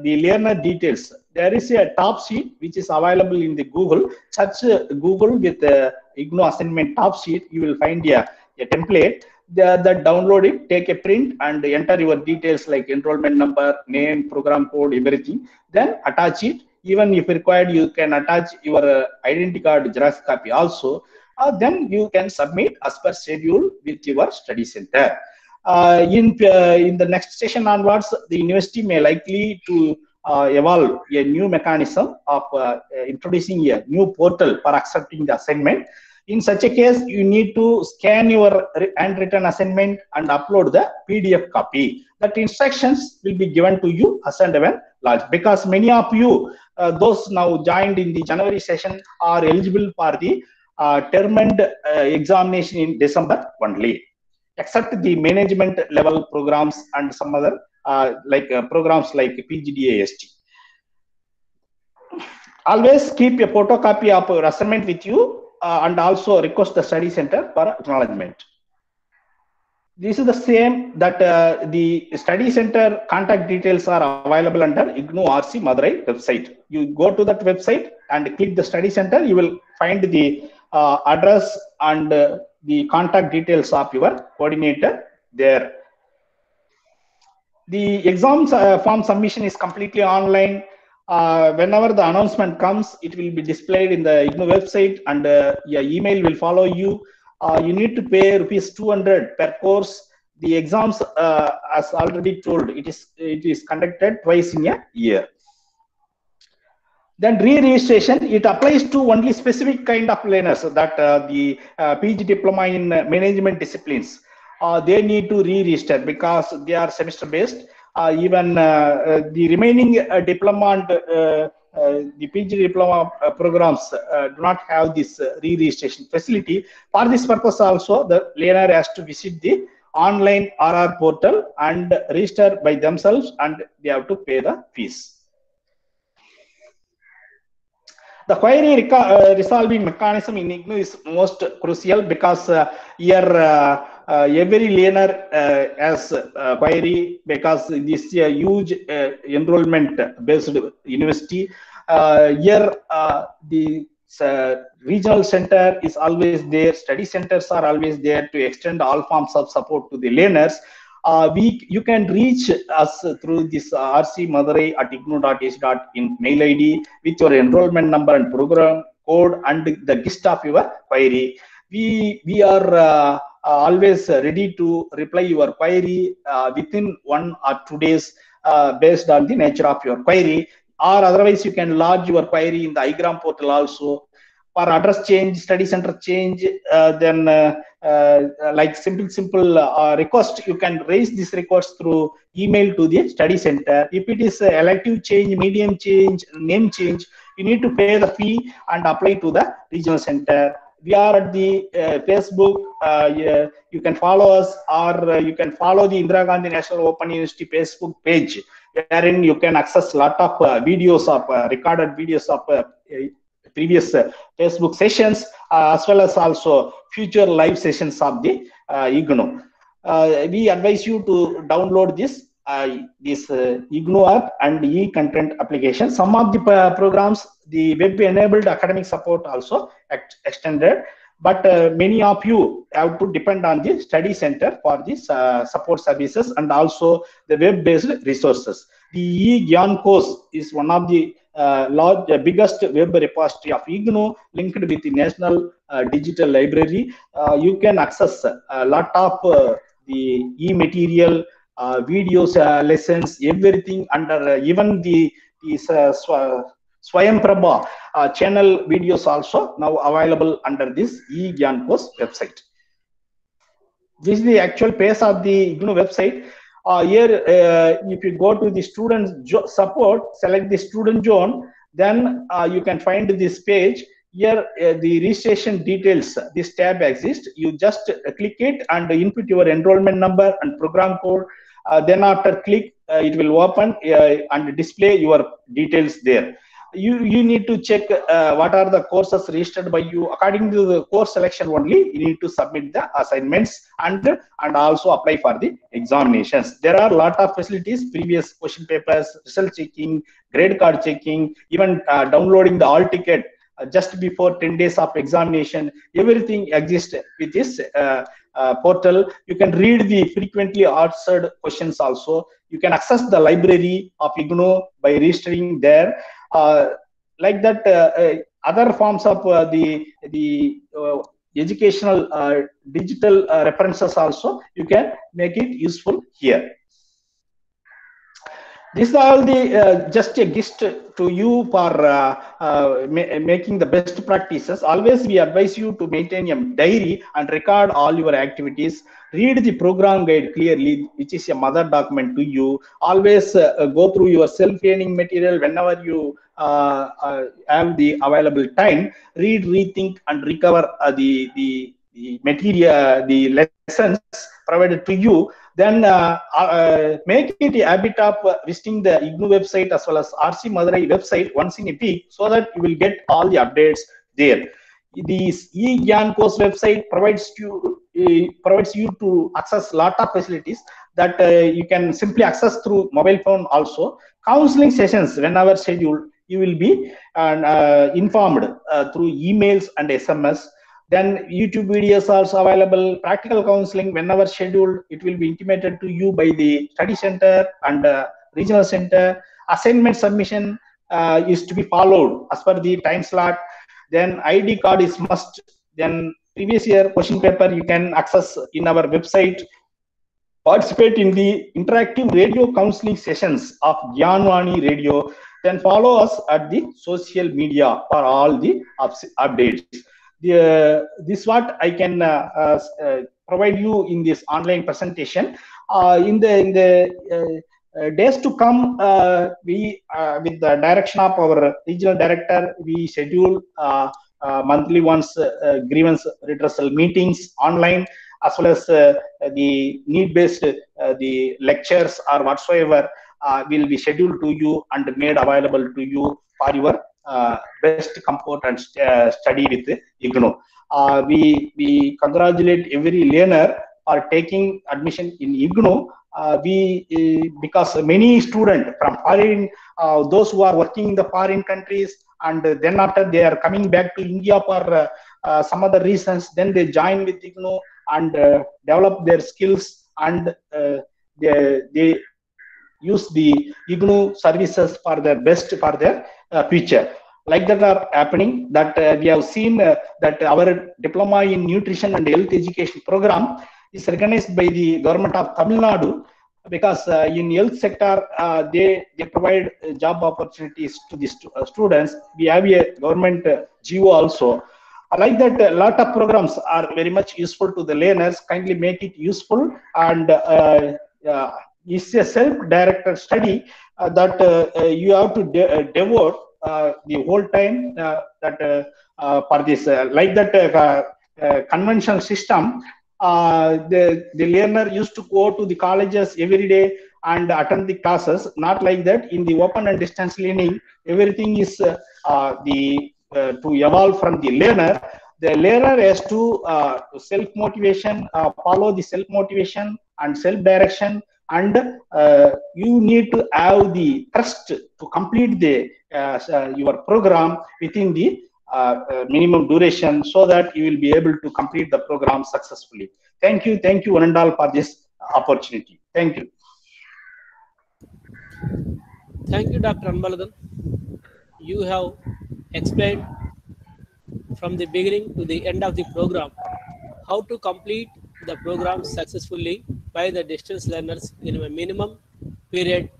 the learner details. There is a top sheet which is available in the Google. Search Google with IGNOU assignment top sheet. You will find a template. That download it, take a print, and enter your details like enrollment number, name, program code, everything. Then attach it. Even if required, you can attach your identity card Xerox copy also. Then you can submit as per schedule with your study center. In the next session onwards, the university may likely to evolve a new mechanism of introducing a new portal for accepting the assignment. In such a case, you need to scan your handwritten assignment and upload the PDF copy. That instructions will be given to you as and when launched, because many of you, those now joined in the January session, are eligible for the term end examination in December only, except the management level programs and some other programs like PGDAST. Always keep a photocopy of your assignment with you, and also request the study center for acknowledgement. This is the same that the study center contact details are available under IGNOU RC Madurai website. You go to that website and click the study center. You will find the address and the contact details of your coordinator there. The exams form submission is completely online. Whenever the announcement comes, it will be displayed in the IGNOU website, and your email will follow you. You need to pay ₹200 per course. The exams, as already told, it is conducted twice in a year. Then re-registration, it applies to only specific kind of learners, that the PG diploma in management disciplines. They need to re-register because they are semester based. Even the remaining diploma and the PG diploma programs do not have this re-registration facility. For this purpose also, the learner has to visit the online RR portal and register by themselves, and they have to pay the fees. The query resolving mechanism in IGNOU is most crucial, because here every learner has a query, because this is a huge enrollment based university. Here the regional center is always there, study centers are always there to extend all forms of support to the learners. You can reach us through this rcmadurai@ignou.ac.in mail ID with your enrollment number and program code and the gist of your query. We are always ready to reply your query within 1 or 2 days based on the nature of your query, or otherwise you can lodge your query in the iGram portal also. For address change, study center change, then like simple request, you can raise this request through email to the study center. If it is elective change, medium change, name change, you need to pay the fee and apply to the regional center. We are at the Facebook. You can follow us, or you can follow the Indira Gandhi National Open University Facebook page, wherein you can access a lot of videos of recorded videos of previous Facebook sessions, as well as also future live sessions of the IGNOU. We advise you to download this IGNOU app and e-content application. Some of the programs, the web-enabled academic support also extended. but many of you have to depend on the study center for this support services and also the web-based resources. The eGyan course is one of the biggest web repository of IGNOU linked with the National Digital Library. You can access a lot of the e-material, videos, lessons, everything under even the Swayamprabha channel videos also now available under this eGyan course website. This is the actual page of the IGNOU website. Here, if you go to the student support, select the student zone, then you can find this page. Here, the registration details, this tab exists. You just click it and input your enrollment number and program code. Then after click, it will open and display your details there. You need to check what are the courses registered by you. According to the course selection only, you need to submit the assignments and also apply for the examinations. There are a lot of facilities, previous question papers, result checking, grade card checking, even downloading the all ticket just before 10 days of examination. Everything exists with this portal. You can read the frequently answered questions also. You can access the library of IGNOU by registering there. Like that, other forms of the educational digital references also, you can make it useful here. This is all the just a gist to you for making the best practices. Always we advise you to maintain a diary and record all your activities. Read the program guide clearly, which is a mother document to you. Always go through your self-learning material whenever you have the available time. Read, rethink, and recover the material, the lessons provided to you. Then make it a habit of visiting the IGNOU website as well as RC Madurai website once in a week, so that you will get all the updates there. This eGyan course website provides you to access lot of facilities that you can simply access through mobile phone also. Counseling sessions whenever scheduled, you will be informed through emails and SMS. Then YouTube videos are also available. Practical counseling whenever scheduled, it will be intimated to you by the study center and regional center. Assignment submission is to be followed as per the time slot. Then ID card is must. Then previous year question paper you can access in our website. Participate in the interactive radio counseling sessions of Gyanvani Radio. Then follow us at the social media for all the updates. This what I can provide you in this online presentation. In the days to come, we with the direction of our regional director, we schedule monthly once grievance redressal meetings online, as well as the need-based the lectures or whatsoever will be scheduled to you and made available to you for your best comfort and study with IGNOU. We congratulate every learner for taking admission in IGNOU. Because many students from foreign, those who are working in the foreign countries, and then after they are coming back to India for some other reasons, then they join with IGNOU and develop their skills, and they use the IGNOU services for their best for their future. Like that are happening, that we have seen that our diploma in nutrition and health education program is recognized by the government of Tamil Nadu, because in health sector they provide job opportunities to the students. We have a government GO also. Like that, a lot of programs are very much useful to the learners. Kindly make it useful, and it's a self-directed study that you have to devote the whole time for this. Like that conventional system, the learner used to go to the colleges every day and attend the classes. Not like that. In the open and distance learning, everything is to evolve from the learner. The learner has to self-motivation, follow the self-motivation and self-direction, and you need to have the trust to complete the your program within the minimum duration, so that you will be able to complete the program successfully. Thank you, one and all, for this opportunity. Thank you. Thank you, Dr. Anbalagan. You have explained from the beginning to the end of the program how to complete the program successfully by the distance learners in a minimum period.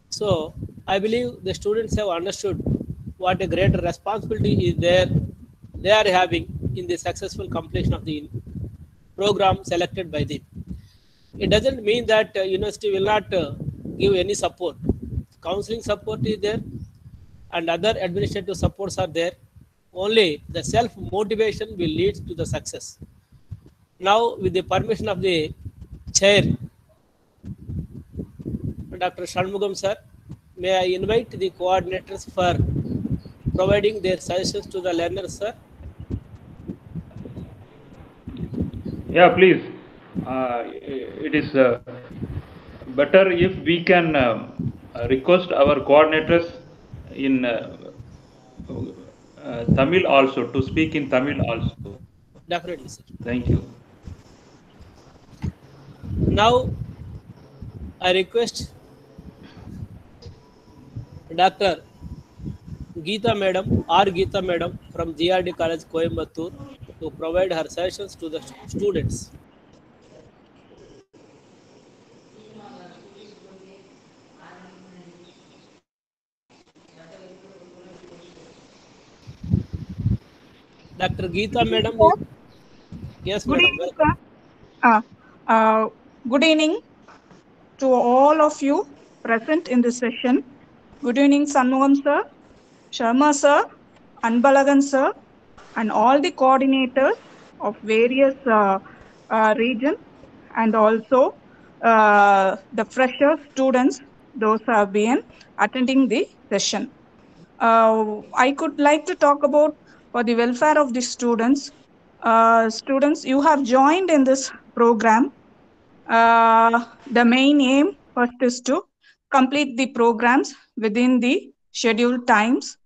So I believe the students have understood what a great responsibility is there they are having in the successful completion of the program selected by them. It doesn't mean that university will not give any support. Counseling support is there and other administrative supports are there. Only the self-motivation will lead to the success. Now, with the permission of the chair, Dr. Shanmugam sir, may I invite the coordinators for providing their suggestions to the learners, sir? Yeah, please. It is better if we can request our coordinators in Tamil also, to speak in Tamil also. Definitely, sir. Thank you. Now, I request Dr. Geeta Madam, R. Geeta Madam from GRD College, Coimbatore, to provide her suggestions to the students. Dr. Geeta Madam, yes, Good Madam, evening, welcome. sir. Good evening to all of you present in this session. Good evening, Sanmugam sir, Sharma sir, Anbalagan sir, and all the coordinators of various regions, and also the fresher students, those who have been attending the session. I could like to talk about for the welfare of the students. Students, you have joined in this program. The main aim first is to complete the programs within the scheduled times.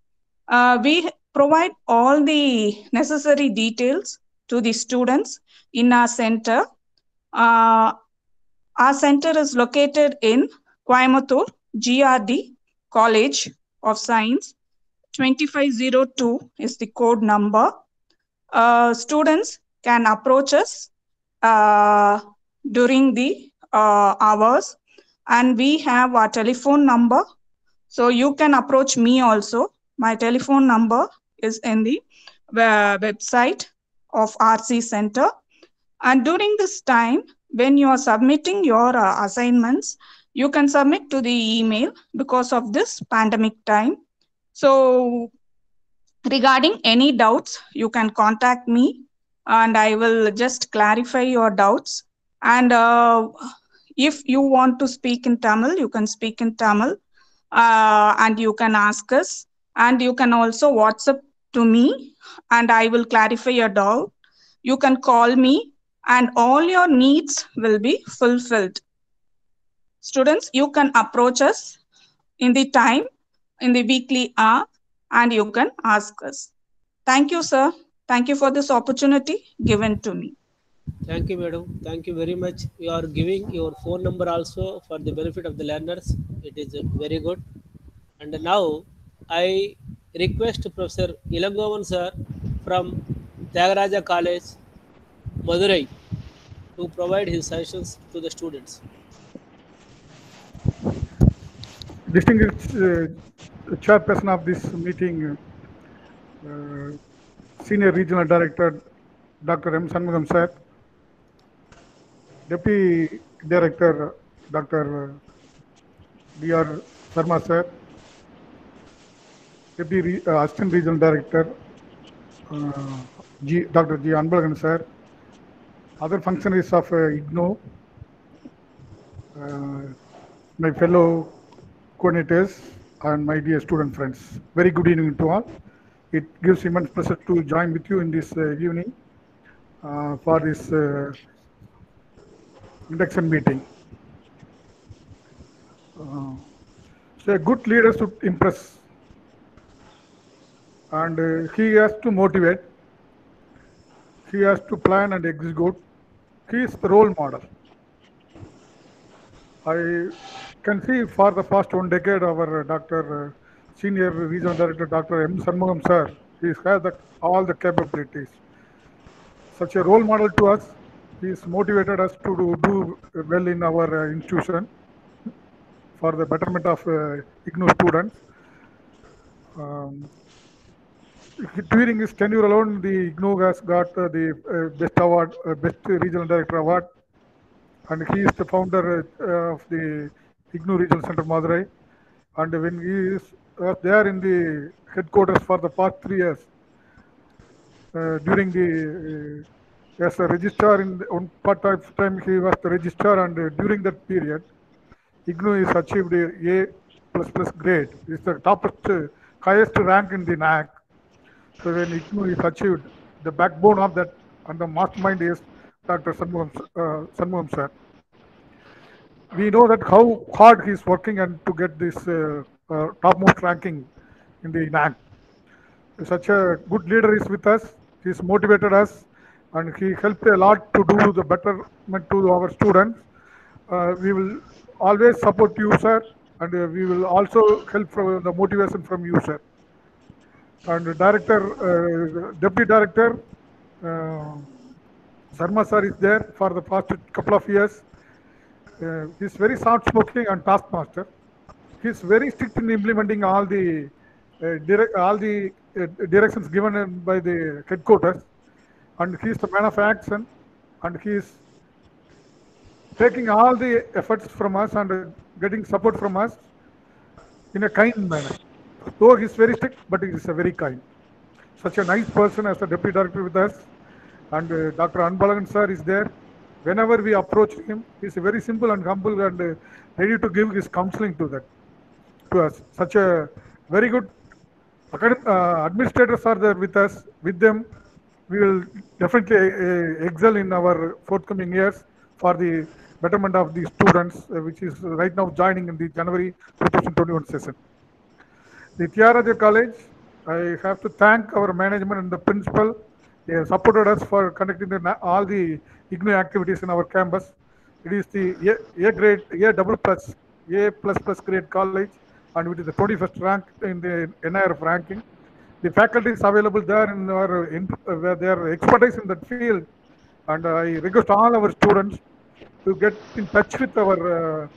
We provide all the necessary details to the students in our center. Our center is located in Coimbatore, GRD College of Science. 2502 is the code number. Students can approach us during the hours, and we have our telephone number. So you can approach me also. My telephone number is in the website of RC Center. And during this time, when you are submitting your assignments, you can submit to the email because of this pandemic time. So regarding any doubts, you can contact me and I will just clarify your doubts. And if you want to speak in Tamil, you can speak in Tamil and you can ask us. And you can also WhatsApp to me and I will clarify your doubt. You can call me and all your needs will be fulfilled. Students, you can approach us in the time, in the weekly hour, and you can ask us. Thank you, sir. Thank you for this opportunity given to me. Thank you, madam. Thank you very much. You are giving your phone number also for the benefit of the learners. It is very good. And now I request Professor Ilangovan sir from Tyagaraja College, Madurai, to provide his suggestions to the students. Distinguished chairperson of this meeting, Senior Regional Director Dr. M. Shanmugam sir, Deputy Director Dr. D.R. Sharma sir, Deputy Assistant Regional Director Dr. G. Anbalagan sir, other functionaries of IGNOU, my fellow coordinators and my dear student friends. Very good evening to all. It gives immense pleasure to join with you in this evening for this induction meeting. So good leaders should impress. and he has to motivate, he has to plan and execute. He is the role model. I can see for the past 1 decade our Senior Regional Director Dr. M. Shanmugam sir, he has all the capabilities. Such a role model to us. He has motivated us to do well in our institution for the betterment of IGNOU students. During his tenure alone, the IGNOU has got the best award, best regional director award, and he is the founder of the IGNOU Regional Center Madurai. And when he is there in the headquarters for the past 3 years, during the as a registrar in one part of time he was the registrar, and during that period, IGNOU has achieved a A++ grade. It's the highest rank in the NAAC. So when IGNOU is achieved, the backbone of that and the mastermind is Dr. Shanmugam sir. We know that how hard he is working and to get this topmost ranking in the NAAC. Such a good leader is with us. He's motivated us, and he helped a lot to do the betterment to our students. We will always support you, sir, and we will also help from the motivation from you, sir. And Deputy Director Sharma sir is there for the past couple of years. He's very soft-spoken and taskmaster. He's very strict in implementing all the directions given by the headquarters, and he's the man of action, and he's taking all the efforts from us and getting support from us in a kind manner. Though he's very strict, but he is a very kind. Such a nice person as the deputy director with us, and Dr. Anbalagan sir is there. Whenever we approach him, he's very simple and humble and ready to give his counseling to us. Such a very good administrators are there with us. With them, we will definitely excel in our forthcoming years for the betterment of the students, which is right now joining in the January 2021 session. The Tyagaraja College, I have to thank our management and the principal. They have supported us for conducting all the IGNOU activities in our campus. It is the A grade, A++ grade college, and it is the 21st rank in the NIRF ranking. The faculty is available there where their expertise in that field, and I request all our students to get in touch with our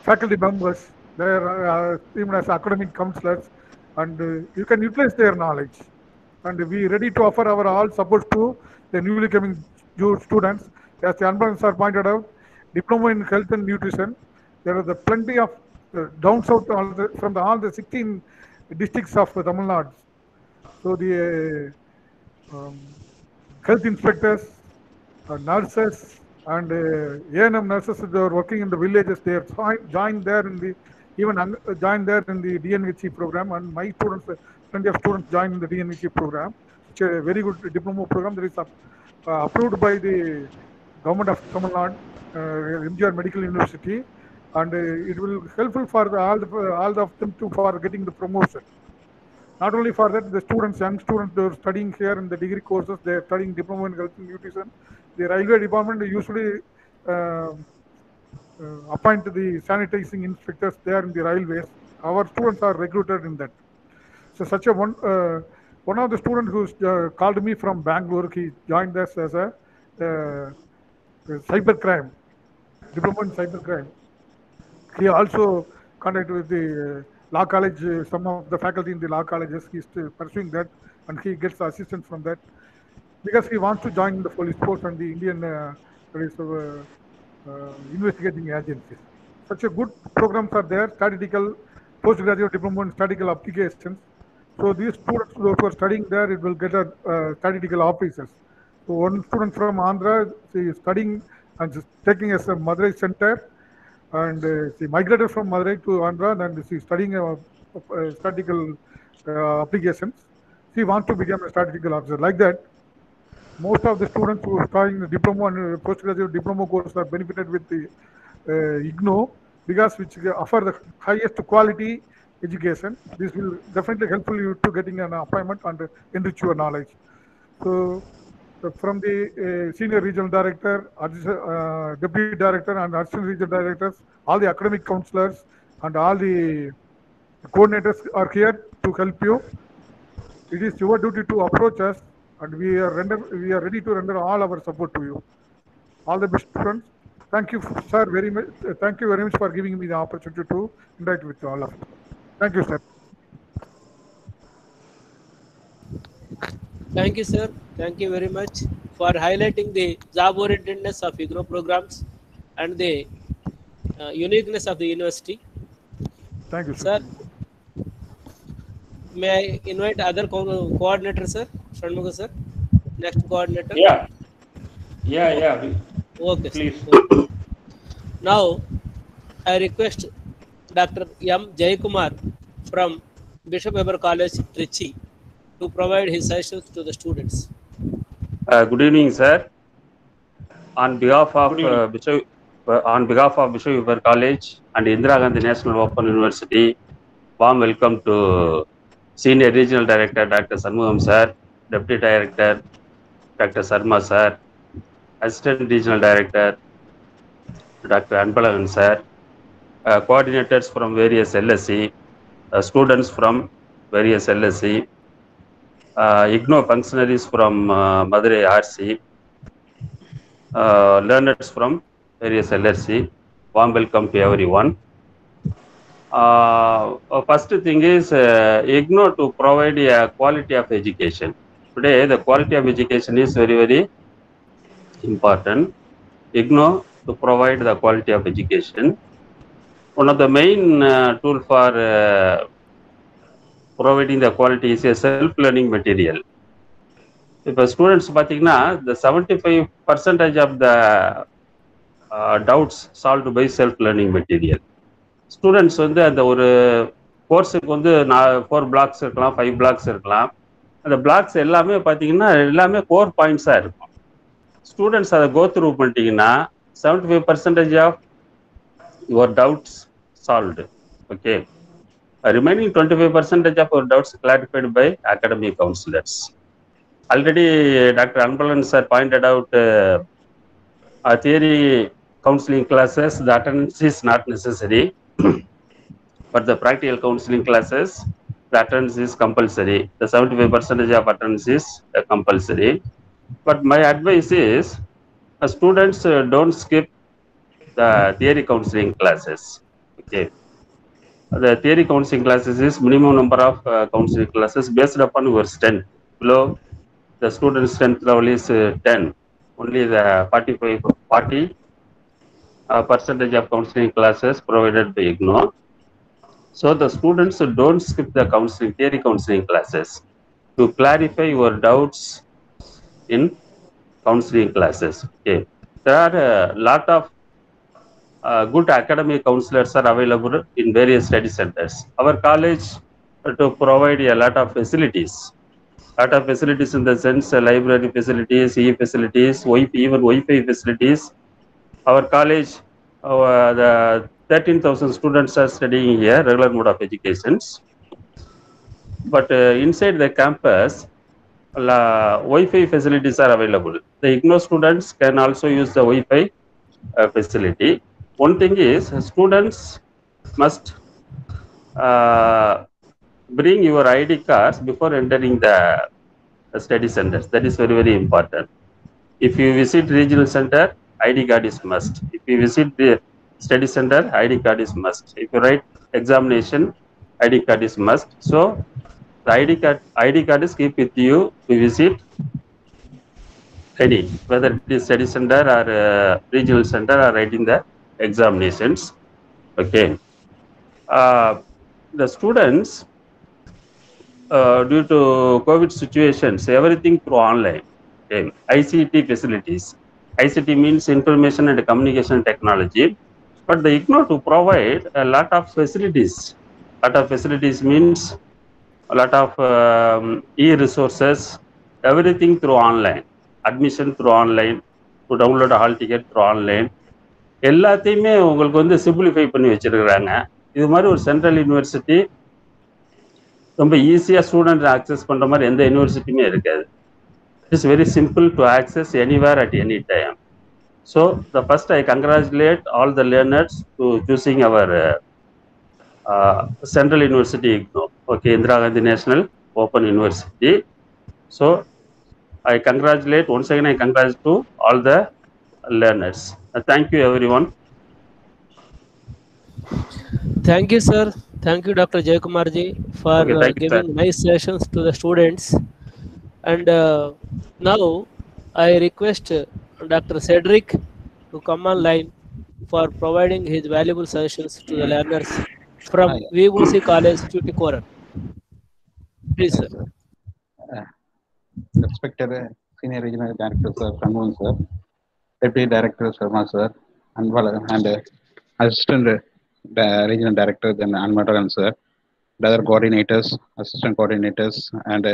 faculty members there, even as academic counselors, and you can utilize their knowledge. And we are ready to offer our all support to the newly coming students. As the Anbalagan sir pointed out, diploma in health and nutrition, there are plenty of down south from all the 16 districts of Tamil Nadu. So the health inspectors, nurses, and A&M nurses that are working in the villages, they have joined there in the DNVC program, and my students, plenty of students joined in the DNVC program. It's a very good diploma program that is approved by the government of Tamil Nadu, MGR Medical University, and it will be helpful for all of them for getting the promotion. Not only for that, the students, young students, they are studying here in the degree courses, they are studying diploma in health and nutrition. The railway department usually appoint the sanitizing inspectors there in the railways. Our students are recruited in that. So such a one of the students who called me from Bangalore, he joined us as a cybercrime, diploma in cybercrime. He also contacted with the law college, some of the faculty in the law colleges. He is pursuing that, and he gets assistance from that because he wants to join the police force and the Indian investigating agencies. Such a good programs are there, statistical, postgraduate diploma in statistical applications. So these students who are studying there, it will get a statistical officers. So one student from Andhra, she is studying and taking as a Madurai center, and she migrated from Madurai to Andhra, and she is studying statistical applications. She wants to become a statistical officer. Like that, most of the students who are studying the diploma and postgraduate diploma course are benefited with the IGNOU, because which offer the highest quality education. This will definitely help you to getting an appointment and enrich your knowledge. So from the senior regional director, deputy director and assistant regional directors, all the academic counselors and all the coordinators are here to help you. It is your duty to approach us, and we are ready to render all our support to you. All the best, friends. Thank you, sir, very much. Thank you very much for giving me the opportunity to interact with all of you. Thank you, sir. Thank you, sir. Thank you very much for highlighting the job-orientedness of IGNOU programs and the uniqueness of the university. Thank you, sir. May I invite other coordinator, sir? Shanmuga, sir. Next coordinator. Yeah. Okay, please. Sir. Now, I request Dr. M. Jayakumar from Bishop Weber College, Trichy, to provide his suggestions to the students. Good evening, sir. On behalf of Bishop Weber College and Indira Gandhi National Open University, warm welcome to Senior Regional Director Dr. Shanmugam sir, Deputy Director Dr. Sarma sir, Assistant Regional Director Dr. Anbalagan sir, coordinators from various LSC, students from various LSC, IGNOU functionaries from Madurai RC, learners from various LSC. Warm welcome to everyone. First thing is IGNOU to provide a quality of education. Today, the quality of education is very, very important. IGNOU to provide the quality of education. One of the main tool for providing the quality is a self-learning material. If a students, the 75% of the doubts solved by self-learning material. Students வந்து அந்த ஒரு கோர்ஸுக்கு வந்து 4 blocks இருக்கலாம், 5 blocks இருக்கலாம். அந்த blocks எல்லாமே பார்த்தீங்கன்னா எல்லாமே கோர் பாயிண்ட்ஸா இருக்கும். ஸ்டூடெண்ட்ஸ் அதை கோ த்ரூ பண்ணிட்டீங்கன்னா 75% of your doubts solved. Okay. Remaining 25% of your doubts clarified by academic counselors. Already Dr. Anbalagan sir pointed out theory counseling classes, the attendance is not necessary. But the practical counseling classes, the attendance is compulsory. The 75% of attendance is compulsory. But my advice is, students don't skip the theory counseling classes. Okay. The theory counseling classes is minimum number of counseling classes based upon your strength. Below the student strength level is 10. Only the 40% of counseling classes provided by IGNOU. So the students don't skip the theory counseling classes to clarify your doubts in counseling classes. Okay. There are a lot of good academic counselors are available in various study centers. Our college to provide a lot of facilities. Lot of facilities in the sense library facilities, e-facilities, even Wi-Fi facilities. Our college, the 13,000 students are studying here, regular mode of educations. But inside the campus, Wi-Fi facilities are available. The IGNOU students can also use the Wi-Fi facility. One thing is, students must bring your ID cards before entering the study centers. That is very, very important. If you visit regional center, ID card is must. If you visit the study center, ID card is must. If you write examination, ID card is must. So the ID card is keep with you to visit any, whether it is study center or regional center or writing the examinations. Okay. The students, due to COVID situations, everything through online. Okay. ICT facilities. ICT means information and communication technology. But the IGNOU to provide a lot of facilities. A lot of facilities means a lot of e-resources, everything through online. Admission through online, to download a hall ticket through online. எல்லாத்தையுமே உங்களுக்கு வந்து simplify பண்ணி வச்சிருக்கிறாங்க. இது மாதிரி ஒரு central university ரொம்ப ஈஸியாக ஸ்டூடெண்ட் அக்சஸ் பண்ணுற மாதிரி எந்த யூனிவர்சிட்டியுமே இருக்காது. It's very simple to access anywhere at any time. So the first I congratulate all the learners to choosing our Central University IGNOU, okay, Indira Gandhi National Open University. So I congratulate once again. I congratulate to all the learners. Thank you, everyone. Thank you, sir. Thank you, Dr. Jaykumarji, for giving nice sessions to the students. And now I request Dr. Cedric to come online for providing his valuable suggestions to the learners from VUC College, Tuticorin. Please, sir. Respected Senior Regional Director, Sir Shanmugan, sir, Deputy Director, Sharma, sir, and Assistant Regional Director, then Anmataran, sir, the other coordinators, assistant coordinators, and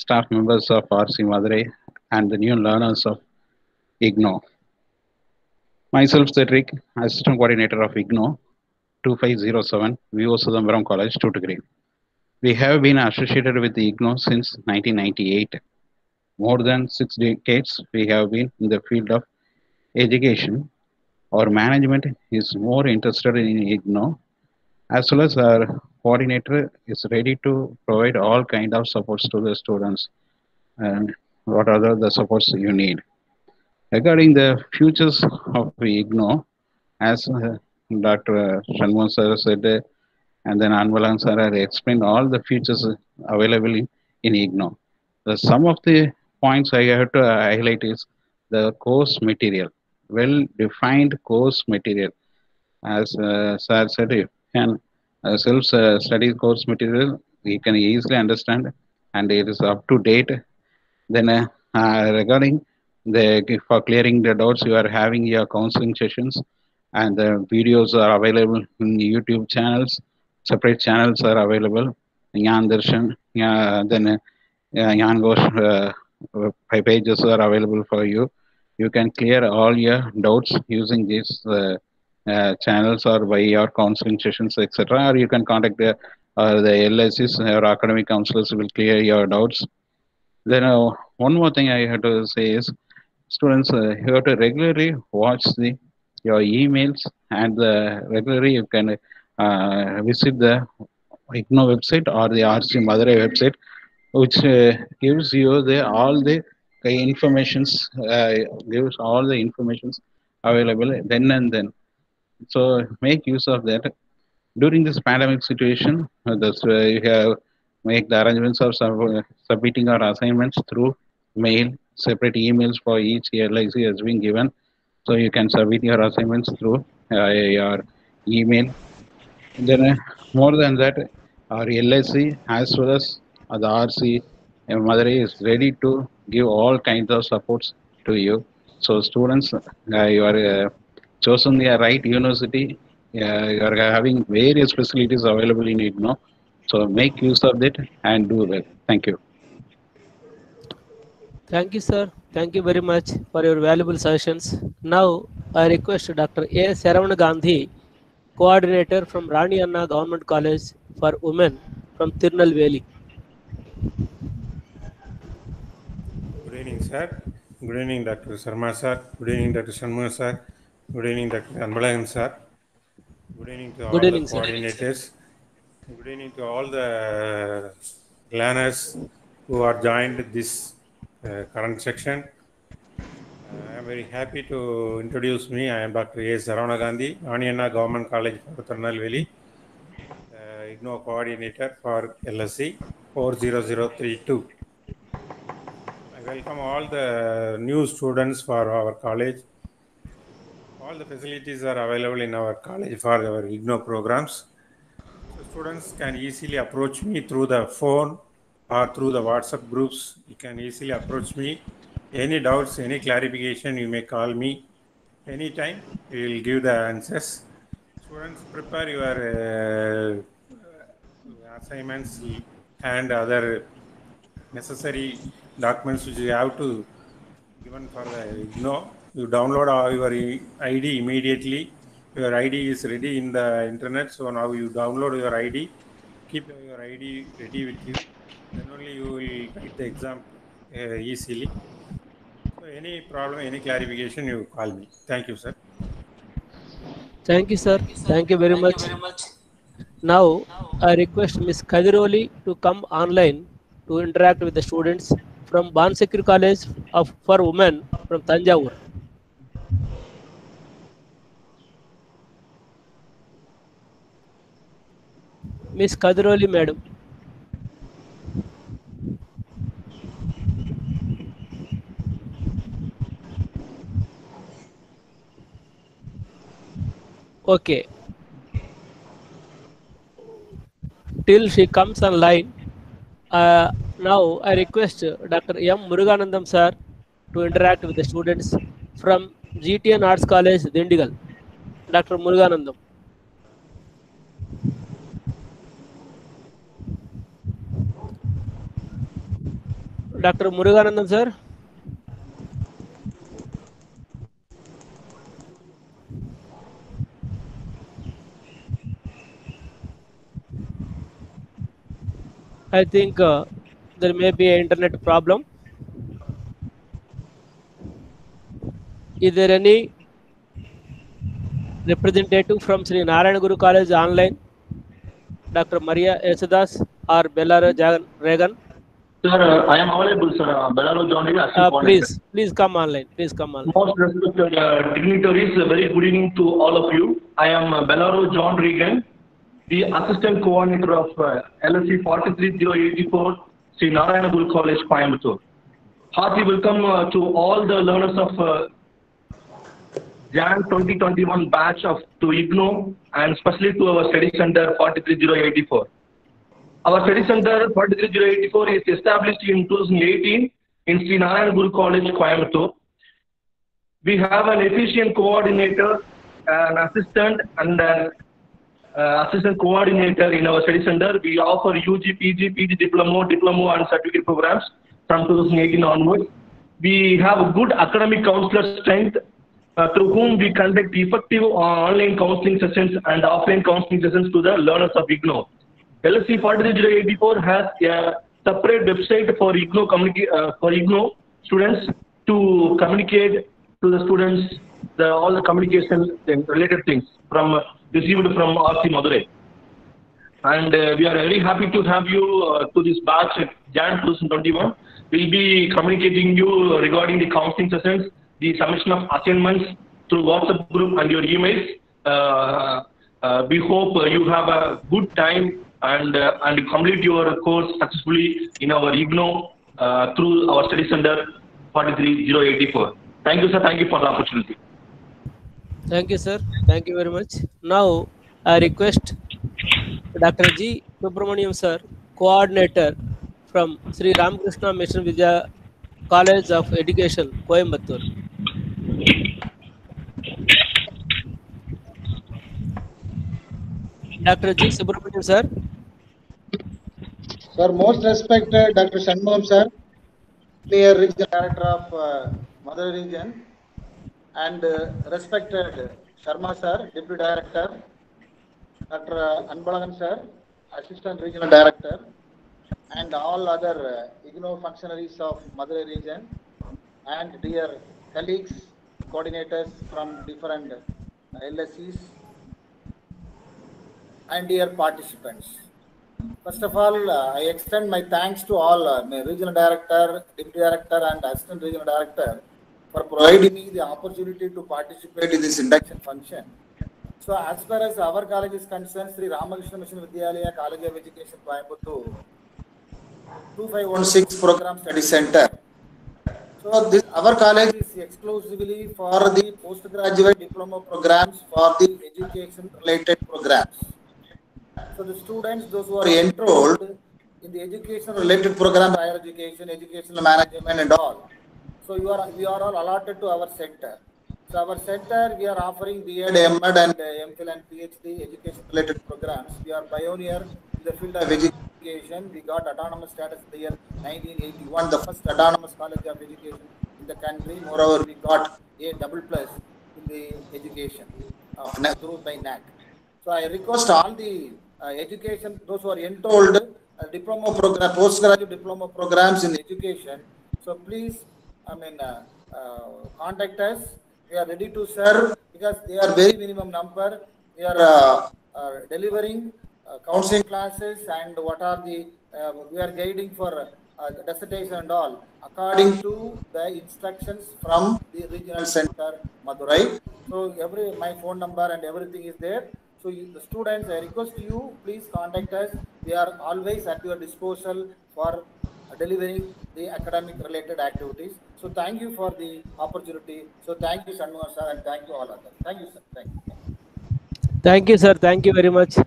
staff members of RC Madurai, and the new learners of IGNOU. Myself, Cedric, Assistant Coordinator of IGNOU, 2507, VO Sudambaram College, Tuticorin. We have been associated with the IGNOU since 1998. More than 6 decades, we have been in the field of education. Our management is more interested in IGNOU, as well as our coordinator is ready to provide all kind of supports to the students and what other the supports you need. Regarding the futures of IGNOU, as Dr. Shanmugan sir said, and then Anvalan sir explained all the features available in IGNOU. Some of the points I have to highlight is the course material, well-defined course material. As sir said, you can self-study course material, you can easily understand, and it is up to date. Then regarding for clearing the doubts, you are having your counseling sessions, and the videos are available in YouTube channels. Separate channels are available. Gyan Darshan, then Gyan Ghosh pages are available for you. You can clear all your doubts using these channels or by your counseling sessions, etc. Or you can contact the LSCs or academic counselors will clear your doubts. Then one more thing I have to say is, students, you have to regularly watch your emails, and regularly you can visit the IGNOU website or the RC Madurai website, which gives you all the informations, gives all the informations available then and then. So make use of that. During this pandemic situation, you have make the arrangements of submitting our assignments through mail. Separate emails for each LIC has been given, so you can submit your assignments through your email. Then more than that, our LIC as well as the RC Madurai is ready to give all kinds of supports to you. So students, you are chosen the right university. You are having various facilities available in IGNOU. So make use of it and do well. Thank you. Thank you, sir. Thank you very much for your valuable suggestions. Now I request Dr. A. Saravana Gandhi, coordinator from Rani Anna Government College for Women from Tirunelveli. Good evening, sir. Good evening, Dr. Sharma sir. Good evening, Dr. Shanmugan sir. Good evening, Dr. Anbalagan sir. Good evening to all the coordinators. Good evening to all the learners who are joined this current section. I am very happy to introduce me. I am Dr. A. Saravana Gandhi, Rani Anna Government College for Tirunelveli, IGNOU coordinator for LSC 40032. I welcome all the new students for our college. All the facilities are available in our college for our IGNOU programs. So students can easily approach me through the phone or through the WhatsApp groups. You can easily approach me. Any doubts, any clarification, you may call me anytime. We will give the answers. Students, prepare your assignments and other necessary documents which you have to given for the IGNOU. You download your ID immediately. Your ID is ready in the internet, so now you download your ID keep your ID ready with you. Then only you will write the exam easily. So any problem, any clarification, you call me. Thank you, sir. Thank you, sir. Thank you very much. Now, I request Ms. Kadiroli to come online to interact with the students from Bansekir College for Women from Tanjavur. Ms. Kadiroli, madam. Okay. Till she comes online, now I request Dr. M. Muruganandam sir to interact with the students from GTN Arts College, Dindigal. Dr. Muruganandam. Dr. Muruganandam sir. I think there may be an internet problem. Is there any representative from Sri Narayana Guru College online? Dr. Maria Esadas or Bellaro Regan? Sir, I am available, sir. Bellaro John Regan. Please come online. Please come online. Most respected dignitaries, very good evening to all of you. I am Bellaro John Regan, the Assistant Coordinator of LSC 43084, Sri Narayana Guru College, Coimbatore. Hearty welcome to all the learners of Jan 2021 batch to IGNOU and especially to our study center 43084. Our study center 43084 is established in 2018 in Sri Narayana Guru College, Coimbatore. We have an efficient coordinator, an assistant and an assistant coordinator in our study center. We offer UG, PG diploma and certificate programs from 2018 onwards. We have a good academic counselor strength through whom we conduct effective online counseling sessions and offline counseling sessions to the learners of IGNOU. LSC 43084 has a separate website for IGNOU students to communicate to the students all the communication related things received from RC Madurai. And we are very happy to have you to this batch Jan 2021. We'll be communicating you regarding the counseling sessions, the submission of assignments through WhatsApp group and your emails. We hope you have a good time and complete your course successfully in our IGNOU through our study center 43084. Thank you, sir. Thank you for the opportunity. Thank you, sir. Thank you very much. Now, I request Dr. G. Subramaniam, sir, coordinator from Sri Ramakrishna Mission Vidya College of Education, Coimbatore. Dr. G. Subramaniam, sir. Sir, most respected Dr. Shanmugam, sir, Clear Regional Director of Mother Region, and respected Sharma, sir, Deputy Director, Dr. Anbalagan, sir, Assistant Regional Director, and all other IGNOU functionaries of Madurai region, and dear colleagues, coordinators from different LSCs, and dear participants. First of all, I extend my thanks to all my Regional Director, Deputy Director, and Assistant Regional Director for providing me the opportunity to participate in this induction function. So, as far as our college is concerned, Sri Ramakrishna Mission Vidyalaya College of Education, Coimbatore, 2516 Program Study Center. So, our college is exclusively for the postgraduate diploma programs for the education-related programs. So, the students, those who are enrolled in the education-related program, higher education, educational management, and all. So, we are all allotted to our center. So, our center, we are offering B.Ed, M.Ed, and M.Phil and Ph.D. education-related programs. We are pioneer in the field of education. We got autonomous status in the year 1981, the first autonomous college of education in the country. Moreover, we got A++ in the education through by NAC. So, I request all the education, those who are enrolled diploma program, postgraduate diploma programs in education. So please, contact us. We are ready to serve because they are very minimum number. We are delivering counseling classes and what are the we are guiding for dissertation and all according to the instructions from the regional center Madurai. So my phone number and everything is there. So the students, I request you, please contact us. We are always at your disposal for delivering the academic related activities. So thank you for the opportunity. So thank you, Shanmugam sir, and thank you all others. Thank you, sir. Thank you. Thank you, sir. Thank you very much.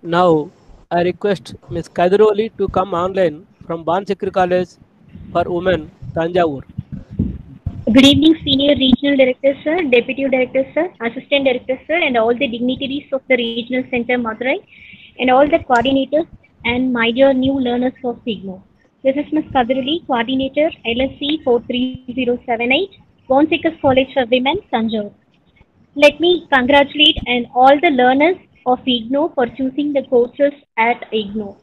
Now, I request Ms. Kadiroli to come online from Banchakri College for Women, Tanjavur. Good evening, Senior Regional Director, sir, Deputy Director, sir, Assistant Director, sir, and all the dignitaries of the Regional Center Madurai, and all the coordinators and my dear new learners of IGNOU. This is Ms. Kadiroli, Coordinator, LSC 43078, Bonseekers College for Women, Tanjore. Let me congratulate and all the learners of IGNOU for choosing the courses at IGNOU.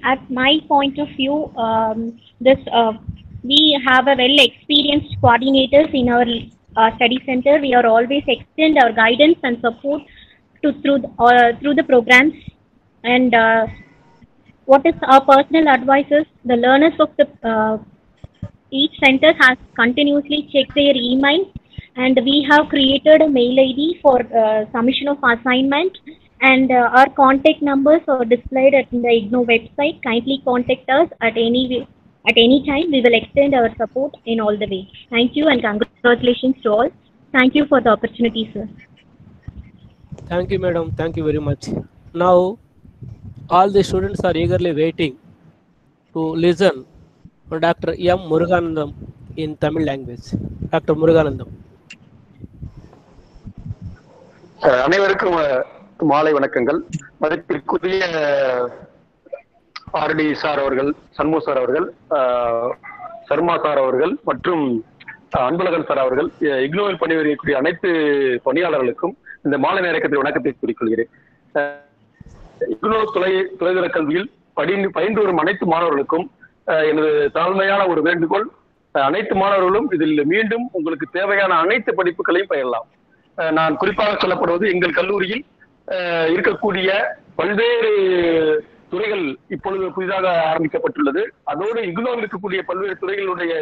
At my point of view, we have a well-experienced coordinators in our study center. We are always extend our guidance and support through the programs. And what is our personal advices? The learners of the each center has continuously checked their email, and we have created a mail ID for submission of assignment. And our contact numbers are displayed at the IGNOU website. Kindly contact us at any time. We will extend our support in all the ways. Thank you and congratulations to all. Thank you for the opportunity, sir. Thank you, madam. Thank you very much. Now, all the students are eagerly waiting to listen to Dr. M. Muruganandam in Tamil language. Dr. Muruganandam. அனைவருக்கும் மாலை வணக்கங்கள். மதிப்பிற்குரிய RT sir அவர்கள், Shanmuga sir அவர்கள், Sharma sir அவர்கள் மற்றும் Anbazhagan sir அவர்கள், இக்னோவில் பணிபுரியக்கூடிய அனைத்து பணியாளர்களுக்கும் இந்த மாலை நேரத்தில் வணக்கத்தை கூறிக்கொள்கிறேன். இக்னோ தொலைதூர கல்வியில் பயின்று வரும் அனைத்து மாணவர்களுக்கும் எனது தாழ்மையான ஒரு வேண்டுகோள், அனைத்து மாணவர்களும் இதில் மீண்டும் உங்களுக்கு தேவையான அனைத்து படிப்புகளையும் பயிரலாம். நான் குறிப்பாக சொல்லப்படுவது எங்கள் கல்லூரியில் இருக்கக்கூடிய பல்வேறு துறைகள் இப்பொழுது புதிதாக ஆரம்பிக்கப்பட்டுள்ளது. அதோடு இக்னோவில் இருக்கக்கூடிய பல்வேறு துறைகளுடைய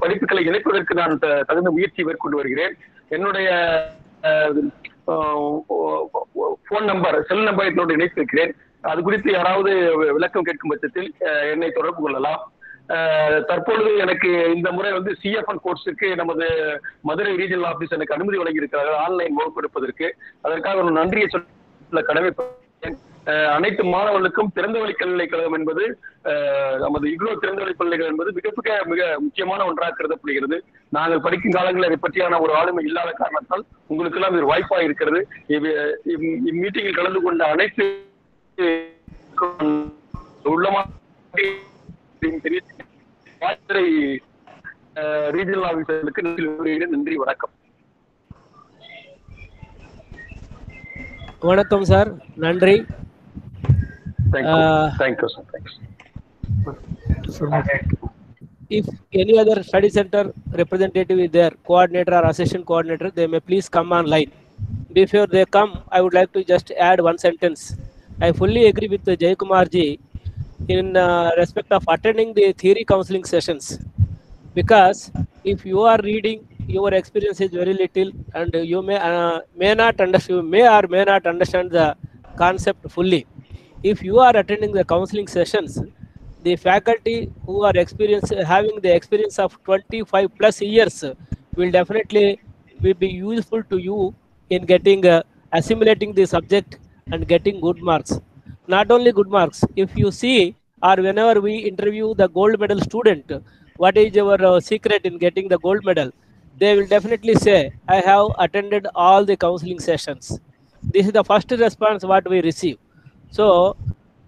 படிப்புகளை இணைப்பதற்கு நான் தகுந்த முயற்சி மேற்கொண்டு வருகிறேன். என்னுடைய போன் நம்பர், செல் நம்பரை இதனோடு இணைத்திருக்கிறேன். அது குறித்து யாராவது விளக்கம் கேட்கும் பட்சத்தில் என்னை தொடர்பு கொள்ளலாம். தற்பொழுது எனக்கு இந்த முறை சிஎஃப்என் கோர்ஸுக்கு நமது மதுரை ரீஜனல் ஆபீஸ் எனக்கு அனுமதி வழங்கி இருக்கிறார்கள் ஆன்லைன் வகுப்பு எடுப்பதற்கு. அதற்காக ஒரு நன்றியை சொல்ல கடமைப்பட்டேன். அனைத்து மாணவர்களுக்கும் திறந்தவெளி பல்கலைக்கழகம் என்பது நமது இக்னோ திறந்தவெளி பல்கலைக்கழகம் என்பது மிக முக்கியமான ஒன்றாக கருதப்படுகிறது. நாங்கள் படிக்கும் காலங்களில் அதை பற்றியான ஒரு ஆளுமை இல்லாத காரணத்தால் உங்களுக்கு எல்லாம் இது வாய்ப்பாக இருக்கிறது. இம்மீட்டிங்கில் கலந்து கொண்ட அனைத்து உள்ளமாக ரீஜனல் ஆபீசர்களுக்கு நன்றி, வணக்கம். வணக்கம் சார், நன்றி. Thank you, sir. Thanks. If any other study center representative is there, coordinator or assistant coordinator, they may please come online. Before they come, I would like to just add one sentence. I fully agree with Jayakumar ji in respect of attending the theory counseling sessions, because if you are reading, your experience is very little and you may not understand, you may or may not understand the concept fully. If you are attending the counseling sessions, the faculty who are having the experience of 25 plus years will definitely be useful to you in getting assimilating the subject and getting good marks. Not only good marks, if you see, or whenever we interview the gold medal student, what is your secret in getting the gold medal, they will definitely say, I have attended all the counseling sessions. This is the first response what we receive. So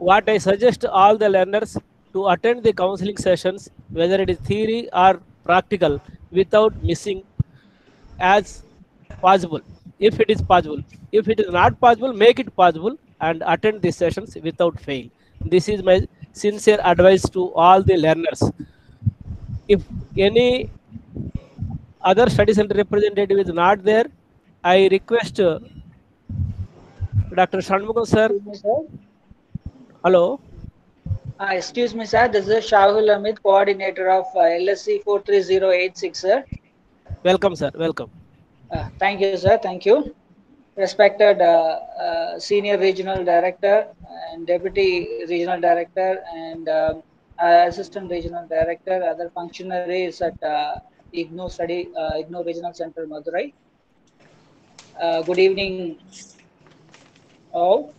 what I suggest all the learners to attend the counseling sessions, whether it is theory or practical, without missing as possible. if it is possible. If it is not possible, make it possible and attend these sessions without fail. This is my sincere advice to all the learners. If any other study center representative is not there, I request Dr. Shanmugam sir. Excuse me, sir. Hello. Excuse me, sir. This is Shahul Amit, coordinator of LSC 43086, sir. Welcome, sir. Welcome. Thank you, sir. Thank you. Respected Senior Regional Director and Deputy Regional Director and Assistant Regional Director, other functionaries at IGNOU Regional Center, Madurai. Good evening, all.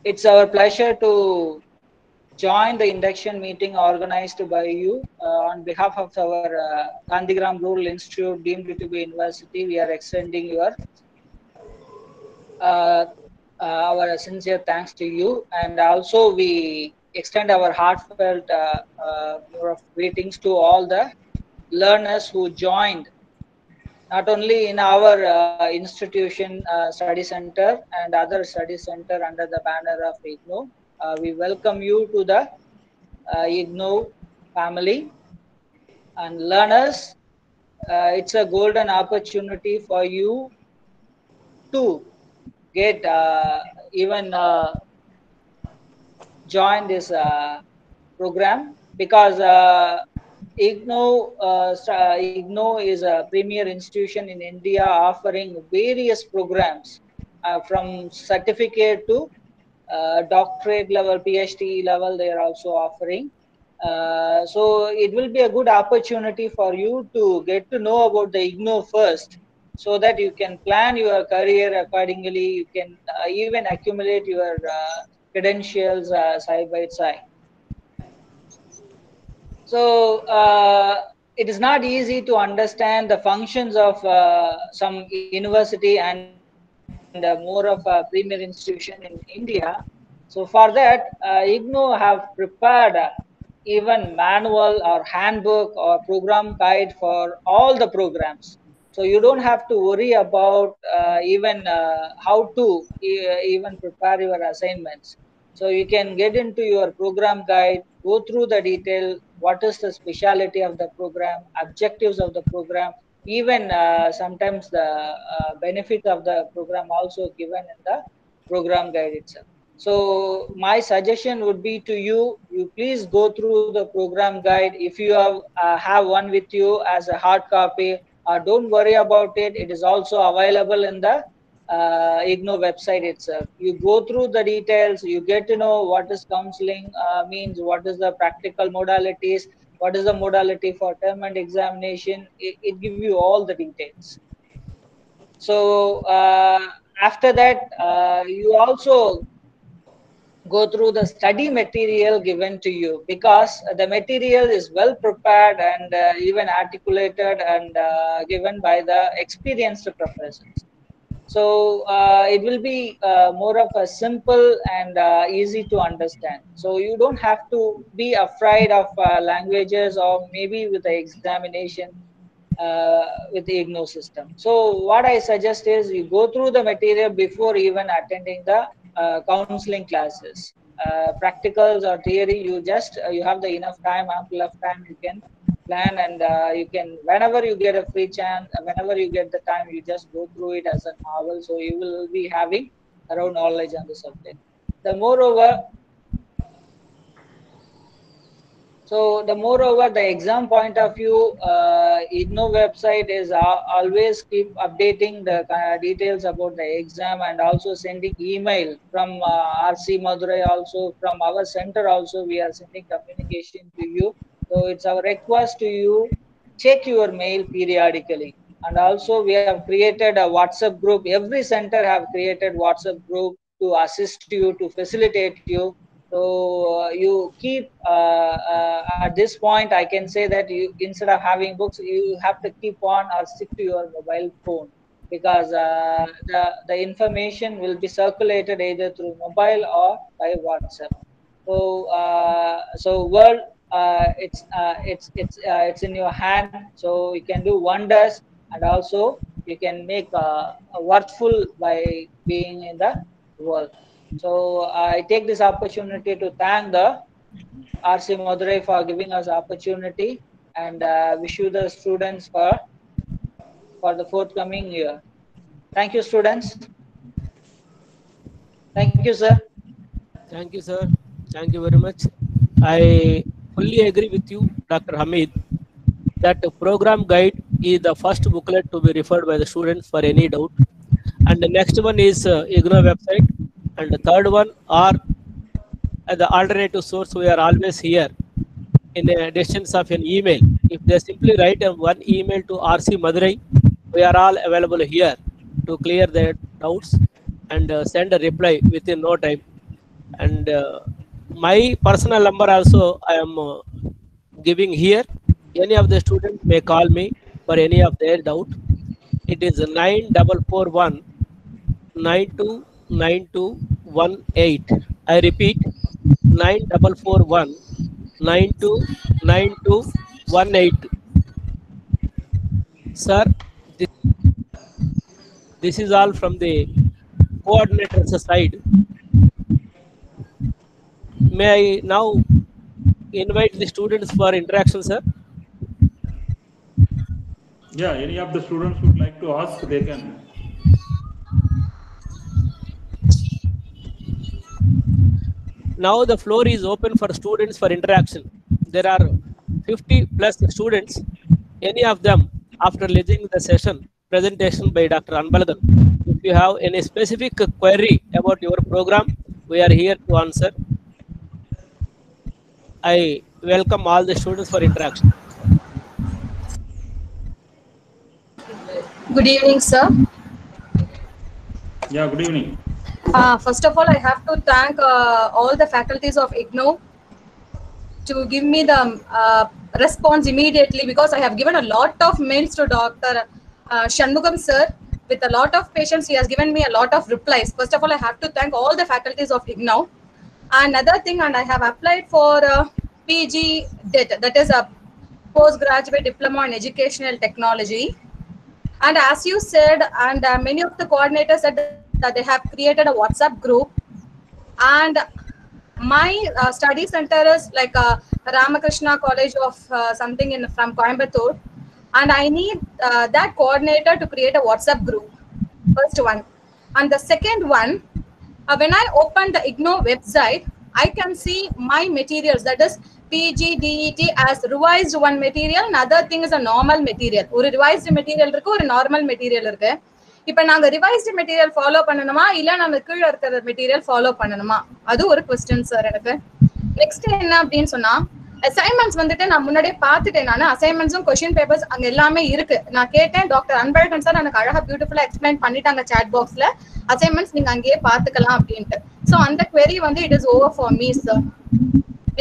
It's our pleasure to join the induction meeting organized by you on behalf of our Gandhigram Rural Institute deemed to be university. We are extending our sincere thanks to you, and also we extend our heartfelt greetings to all the learners who joined not only in our institution study center and other study center under the banner of IGNOU. We welcome you to the IGNOU family and learners. It's a golden opportunity for you to get even join this program, because IGNOU is a premier institution in India offering various programs from certificate to doctorate level, PhD level. They are also offering. So it will be a good opportunity for you to get to know about the IGNOU first, so that you can plan your career accordingly. You can even accumulate your credentials side by side. So it is not easy to understand the functions of some university and more of a premier institution in India. So for that, IGNOU have prepared even manual or handbook or program guide for all the programs. So you don't have to worry about even how to even prepare your assignments. So you can get into your program guide, go through the detail, what is the speciality of the program, objectives of the program, even sometimes the benefit of the program also given in the program guide itself. So my suggestion would be to you, you please go through the program guide. If you have one with you as a hard copy, don't worry about it. It is also available in the IGNOU website itself. You go through the details, you get to know what is counseling means, what is the practical modalities, what is the modality for term and examination. It gives you all the details. So after that, you also go through the study material given to you, because the material is well prepared and even articulated and given by the experienced professors. So it will be more of a simple and easy to understand. So you don't have to be afraid of languages or maybe with the examination with the IGNOU system. So what I suggest is you go through the material before even attending the counseling classes. Practicals or theory, you have the enough time, ample of time, you can plan, and you can, whenever you get a free chance, whenever you get the time, you just go through it as a novel. So you will be having thorough knowledge on the subject. Moreover, the exam point of view, IGNOU website is always keep updating the details about the exam, and also sending email from RC Madurai, also from our center also we are sending communication to you. So it's our request to you, check your mail periodically. And also we have created a WhatsApp group. Every center have created WhatsApp group to assist you, to facilitate you. So you keep at this point, I can say that you, instead of having books, you have to keep on or stick to your mobile phone, because the information will be circulated either through mobile or by WhatsApp. So world, it's in your hand, so you can do wonders. And also you can make worthful by being in the world. So I take this opportunity to thank the RC Madurai for giving us opportunity, and wish you the students for the forthcoming year. Thank you, students. Thank you, sir. Thank you, sir. Thank you very much. I fully agree with you, Dr. Hamid, that the program guide is the first booklet to be referred by the students for any doubt. And the next one is IGNOU website. And the third one are the alternative source. We are always here in a distance of an email. If they simply write one email to RC Madurai, we are all available here to clear their doubts and send a reply within no time. And my personal number also I am giving here. Any of the students may call me for any of their doubt. It is 9441 929218. I repeat, 9441 929218. Sir, this is all from the coordinator's side. May I now invite the students for interaction, sir? Yeah, any of the students would like to ask, they can. Now the floor is open for students for interaction. There are 50 plus students. Any of them, after listening to the session presentation by Dr. Anbalagan, if you have any specific query about your program, we are here to answer. I welcome all the students for interaction. Good evening, sir. Yeah, good evening. First of all, I have to thank all the faculties of IGNOU to give me the response immediately, because I have given a lot of mails to Dr. Shanmugam sir. With a lot of patience, he has given me a lot of replies. First of all, I have to thank all the faculties of IGNOU. Another thing, and I have applied for PG DET, that is a postgraduate diploma in educational technology. And as you said, and many of the coordinators said that they have created a WhatsApp group. And my study center is like Ramakrishna College of something from Coimbatore. And I need that coordinator to create a WhatsApp group. First one. And the second one, when I open the IGNOU website, I can see my materials, that is PGDET as revised one material, another thing is a normal material. One revised material irukku, one normal material irukku. Ipa naanga revised material follow pannanuma illa naanga keela irukra material follow pannanuma, adu oru question sir enakku. Next enna appdin sonna, assignments வந்துட்டு நான் முன்னாடியே பார்த்துட்டேன். நான் அசைன்மெண்ட்ஸும் question papers அங்க எல்லாமே இருக்கு. நான் கேட்டேன், டாக்டர் அன்பழகன் சார் எனக்கு அழகா பியூட்டிஃபுல்லா எக்ஸ்பிளைன் பண்ணிட்டாங்க சாட் பாக்ஸ்ல, அசைன்மெண்ட்ஸ் நீங்க அங்கேயே பார்த்துக்கலாம் அப்படின்ட்டு. ஸோ அந்த query வந்து it is over for me sir.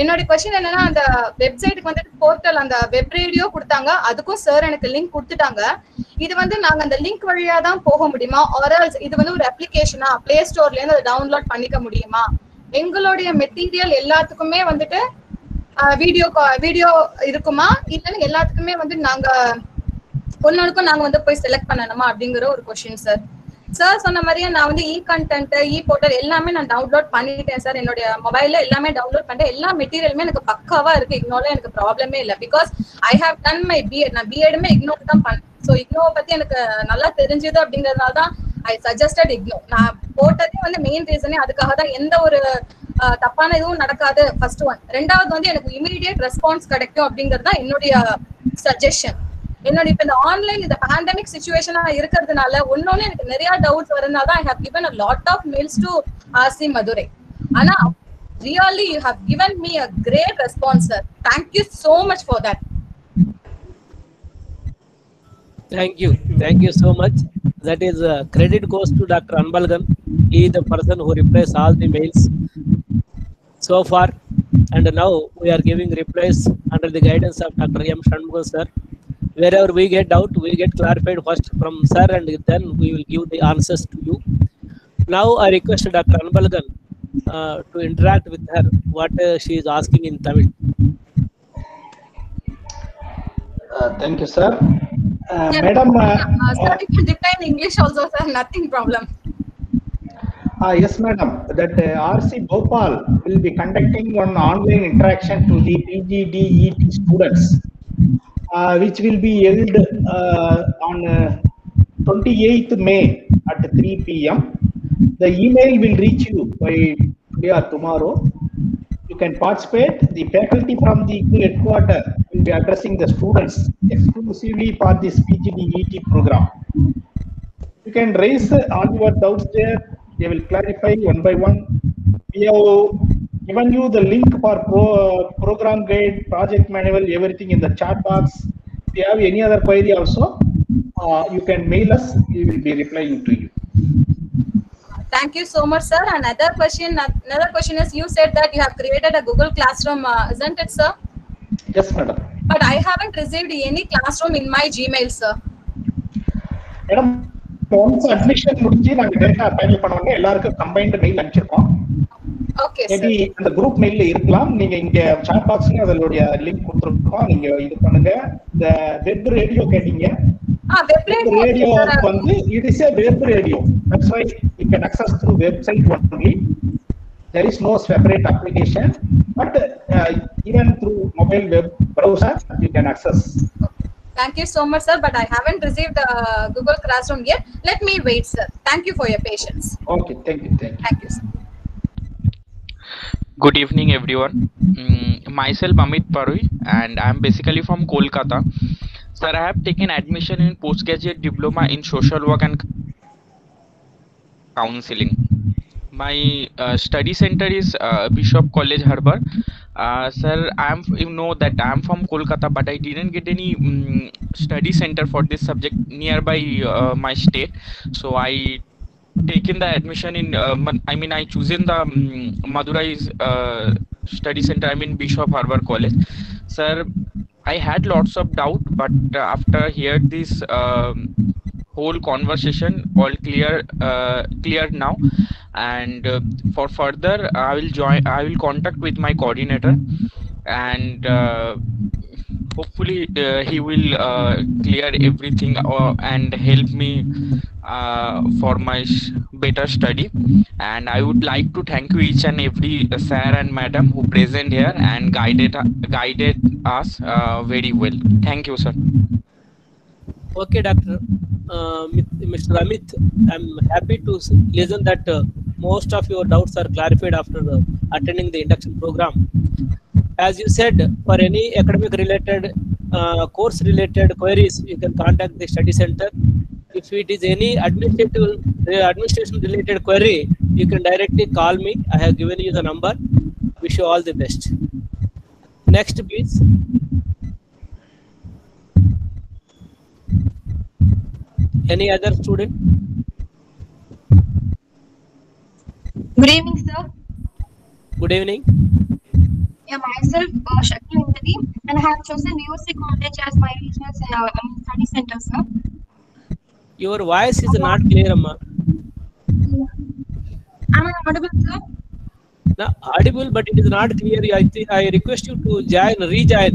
என்னோட கொஸ்டின் என்னன்னா, அந்த வெப்சைட்டுக்கு வந்துட்டு போர்ட்டல் அந்த வெப் ரேடியோ கொடுத்தாங்க, அதுக்கும் சார் எனக்கு லிங்க் கொடுத்துட்டாங்க. இது வந்து நாங்க அந்த லிங்க் வழியா தான் போக முடியுமா, ஆர்எல்ஸ் இது வந்து ஒரு அப்ளிகேஷனா பிளே ஸ்டோர்ல இருந்து அதை டவுன்லோட் பண்ணிக்க முடியுமா? எங்களுடைய மெட்டீரியல் எல்லாத்துக்குமே வந்துட்டு வீடியோ இருக்குமா, இல்லைன்னு எல்லாத்துக்குமே வந்து நாங்க ஒன்னொன்னுக்கும் நாங்க வந்து போய் செலக்ட் பண்ணணுமா அப்படிங்கிற ஒரு கொஸ்டின் சார். சார் சொன்ன மாதிரியே நான் வந்து இ கண்டென்ட் இ போர்ட்டல் எல்லாமே நான் டவுன்லோட் பண்ணிட்டேன் சார். என்னுடைய மொபைல்ல எல்லாமே டவுன்லோட் பண்ணிட்டேன். எல்லா மெட்டீரியலுமே எனக்கு பக்காவா இருக்கு. இக்னோல எனக்கு ப்ராப்ளமே இல்லை. Because I have done my BEd. நான் பிஎடுமே இக்னோல தான் பண்ணேன். ஸோ இக்னோவை பத்தி எனக்கு நல்லா தெரிஞ்சது அப்படிங்கறதுனால தான் ஐ சஜஸ்டட் இக்னோ. நான் போட்டதே வந்து மெயின் ரீசனே அதுக்காக தான். எந்த ஒரு தப்பான இதுவும் நடக்காது ஃபர்ஸ்ட் ஒன். ரெண்டாவது வந்து எனக்கு இமீடியட் ரெஸ்பான்ஸ் கிடைக்கும் அப்படிங்கிறது தான் என்னுடைய சஜஷன். என்னோட இப்ப இந்த ஆன்லைன் இந்த பேண்டமிக் சிச்சுவேஷனா இருக்கிறதுனால ஒன்னொன்னு எனக்கு நிறைய டவுட்ஸ் வரதுனால தான் I have given a lot of mails to RC Madurai. ஆனா really you have given me a great response sir. Thank you so much for that. Thank you so much. That is credit goes to Dr. Anbalagan. He is the person who replies all the mails so far, and now we are giving replies under the guidance of Dr. M. Shanmugam sir. Wherever we get doubt, we get clarified first from sir, and then we will give the answers to you. Now I request Dr. Anbalagan to interact with her what she is asking in Tamil. Thank you, sir. Madam, sir, you can reply in English also, sir. Nothing problem. yes, madam. That RC Bhopal will be conducting one online interaction to the PGDET students, which will be held on 28th May at 3 p.m. The email will reach you by today or tomorrow. You can participate. The faculty from the headquarters will be addressing the students exclusively for this PGDET program. You can raise all your doubts there. They will clarify one by one. We have given you the link for program guide, project manual, everything in the chat box. If you have any other query also, you can mail us. We will be replying to you. Thank you so much, sir. Another question is, you said that you have created a Google Classroom, isn't it, sir? Yes, madam. But I haven't received any classroom in my Gmail, sir. Madam, once admission முடிஞ்சு நாங்க data final பண்ணோம்னா எல்லாருக்கும் combined mail அனுப்பிச்சிருக்கோம். Okay sir. Maybe அந்த group மெயில்ல இருக்கலாம். நீங்க இங்க chat boxல அதோட லிங்க் கொடுத்திருக்கோம். நீங்க இது பண்ணுங்க. இந்த வெப் ரேடியோ கேட்டிங்க. வெப் ரேடியோ வந்து it is a web radio. That's why you can access through website only. There is no separate application, but even through mobile web browser you can access. Thank you so much, sir, but I haven't received Google Classroom yet. Let me wait, sir. Thank you for your patience. Okay, thank you. Thank you, sir. Good evening, everyone. Myself Amit Parui, and I am basically from Kolkata. Sir, I have taken admission in postgraduate diploma in social work and counseling. My study center is Bishop College Harbour. Sir, you know that I am from Kolkata, but I didn't get any study center for this subject nearby my state. So I taken the admission in, I chosen the Madurai's study center. I mean Bishop Harbour College. Sir, I had lots of doubt, but after hear this whole conversation, all clear now, and for further I will contact with my coordinator, and hopefully he will clear everything and help me for my better study. And I would like to thank you each and every sir and madam who present here and guided us very well. Thank you, sir. Okay, Dr. Mr. Amit, I'm happy to listen that most of your doubts are clarified after attending the induction program. As you said, for any academic related, course related queries, you can contact the study center. If it is any administration related query, you can directly call me. I have given you the number. Wish you all the best. Next, please. Any other student? Good evening, sir. Good evening. Yeah, myself, Shakti Undadi, and I have chosen USC College as my regional study center, sir. Your voice is not clear, Amma. Am I audible, sir? No, audible, but it is not clear. I request you to rejoin.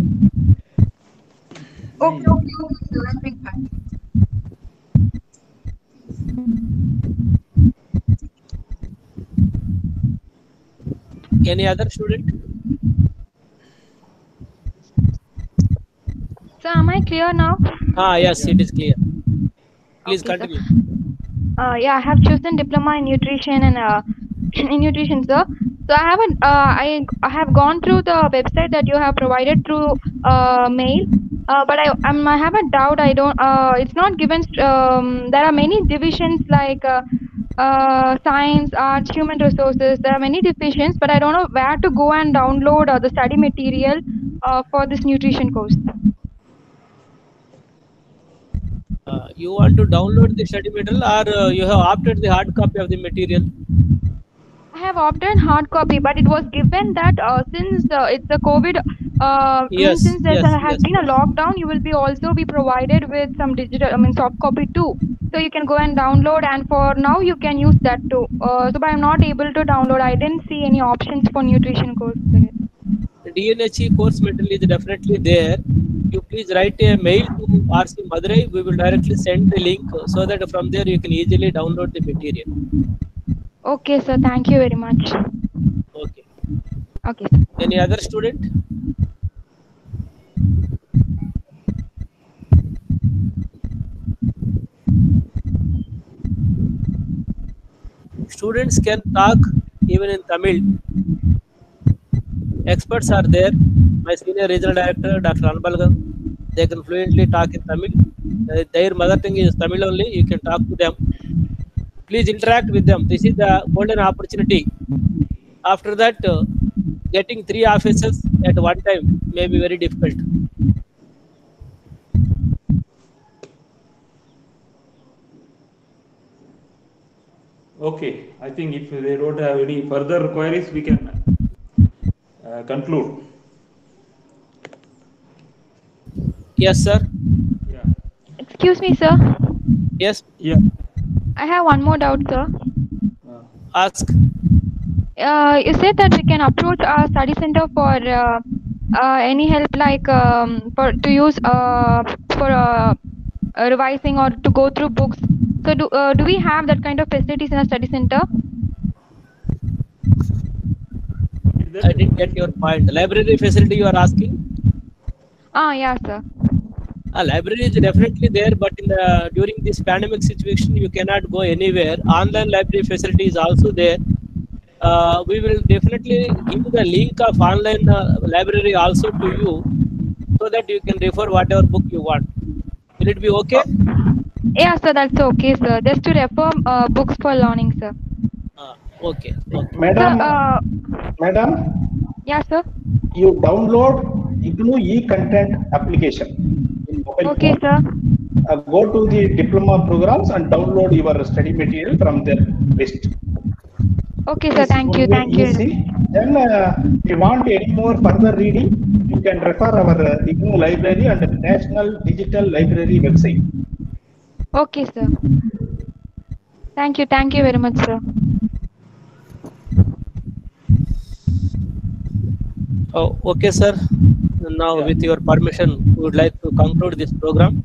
Okay, sir. I'll be back. Any other student? So am I clear now? Yes, it is clear. Please Okay, continue. Yeah, I have chosen diploma in nutrition and in nutrition, sir. So I have gone through the website that you have provided through mail, but I have a doubt. I don't. It's not given. There are many divisions like science, arts, human resources. There are many divisions, but I don't know where to go and download the study material for this nutrition course. You want to download the study material, or you have opted the hard copy of the material? I have opted hard copy, but it was given that since it's a COVID, since there has been a lockdown, you will be also be provided with some digital, soft copy too. So you can go and download, and for now you can use that too. So, but I'm not able to download. I didn't see any options for nutrition course. The DNHE course material is definitely there. you please write a mail to RC Madurai. We will directly send the link so that from there you can easily download the material. Okay, sir. Thank you very much. Okay. Okay, sir. Any other student? Students can talk even in Tamil. Experts are there. My senior regional director, Dr. Anbalagan, they can fluently talk in Tamil. Their mother tongue is Tamil only. You can talk to them. Please interact with them. This is the golden opportunity. After that, getting 3 officers at one time may be very difficult. Okay, I think if they don't have any further queries, we can conclude. Yes, sir. Yeah. Excuse me, sir. Yes. Yeah. I have one more doubt, sir. Ask. You said that we can approach our study center for any help, like to use for revising or to go through books. So do we have that kind of facilities in a study center? I didn't get your point. Library facility you are asking? Yeah, sir. Library is definitely there, but during this pandemic situation, you cannot go anywhere. Online library facility is also there. We will definitely give the link of online library also to you, so that you can refer whatever book you want. Will it be okay? Yeah, sir, that's okay, sir. Just to refer books for learning, sir. Okay. Madam, Sir, madam, yeah, sir. you download IGNOU e-content application in mobile Okay, phone. sir. Go to the diploma programs and download your study material from their list. Okay, sir. Thank you. Thank you. Easy. Then, if you want any more further reading, you can refer our IGNOU library and the National Digital Library website. Okay, sir. Thank you. Thank you very much, sir. Oh, okay, sir. Now, with your permission, we would like to conclude this program.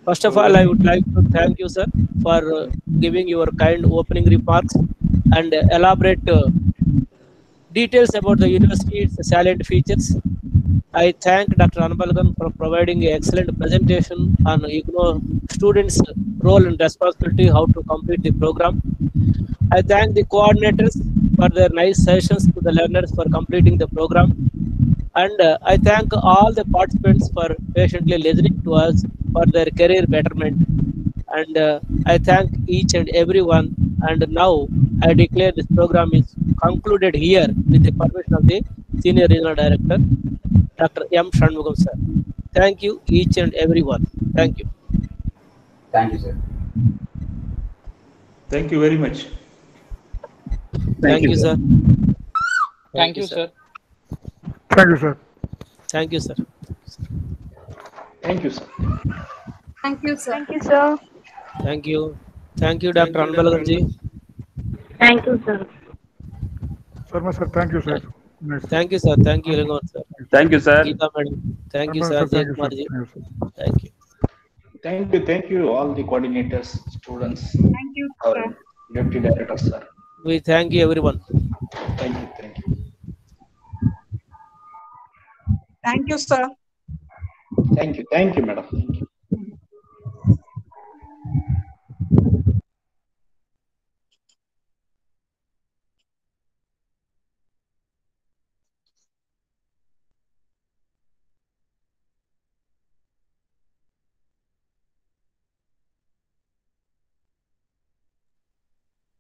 First of all, I would like to thank you, sir, for giving your kind opening remarks and elaborate details about the university, its salient features. I thank Dr. Anbalagan for providing an excellent presentation on IGNOU students' role and responsibility, how to complete the program. I thank the coordinators for their nice sessions to the learners for completing the program. And I thank all the participants for patiently listening to us for their career betterment. And I thank each and everyone. And now I declare this program is concluded here with the permission of the Senior Regional Director, Dr. M. Shanmugam, sir. Thank you, each and everyone. Thank you. Thank you, sir. Thank you very much. Thank you, sir. Thank you, sir. Thank you, sir. Thank you, sir. Thank you, sir. Thank you, sir. Thank you, sir. Thank you. Thank you, Dr. Anbalagan ji. Thank you, sir. Sharma sir, thank you, sir. Nice. Thank you, sir. Thank you, Rangan, sir. Thank you, sir. Geeta madam. Thank you, Sharma sir. sir, thank you, Jaykumar sir. ji. Thank you, sir. Thank you. Thank you, all the coordinators, students, Thank you, our sir. deputy director, sir. We thank you, everyone. Thank you, thank you. Thank you, sir. Thank you, madam.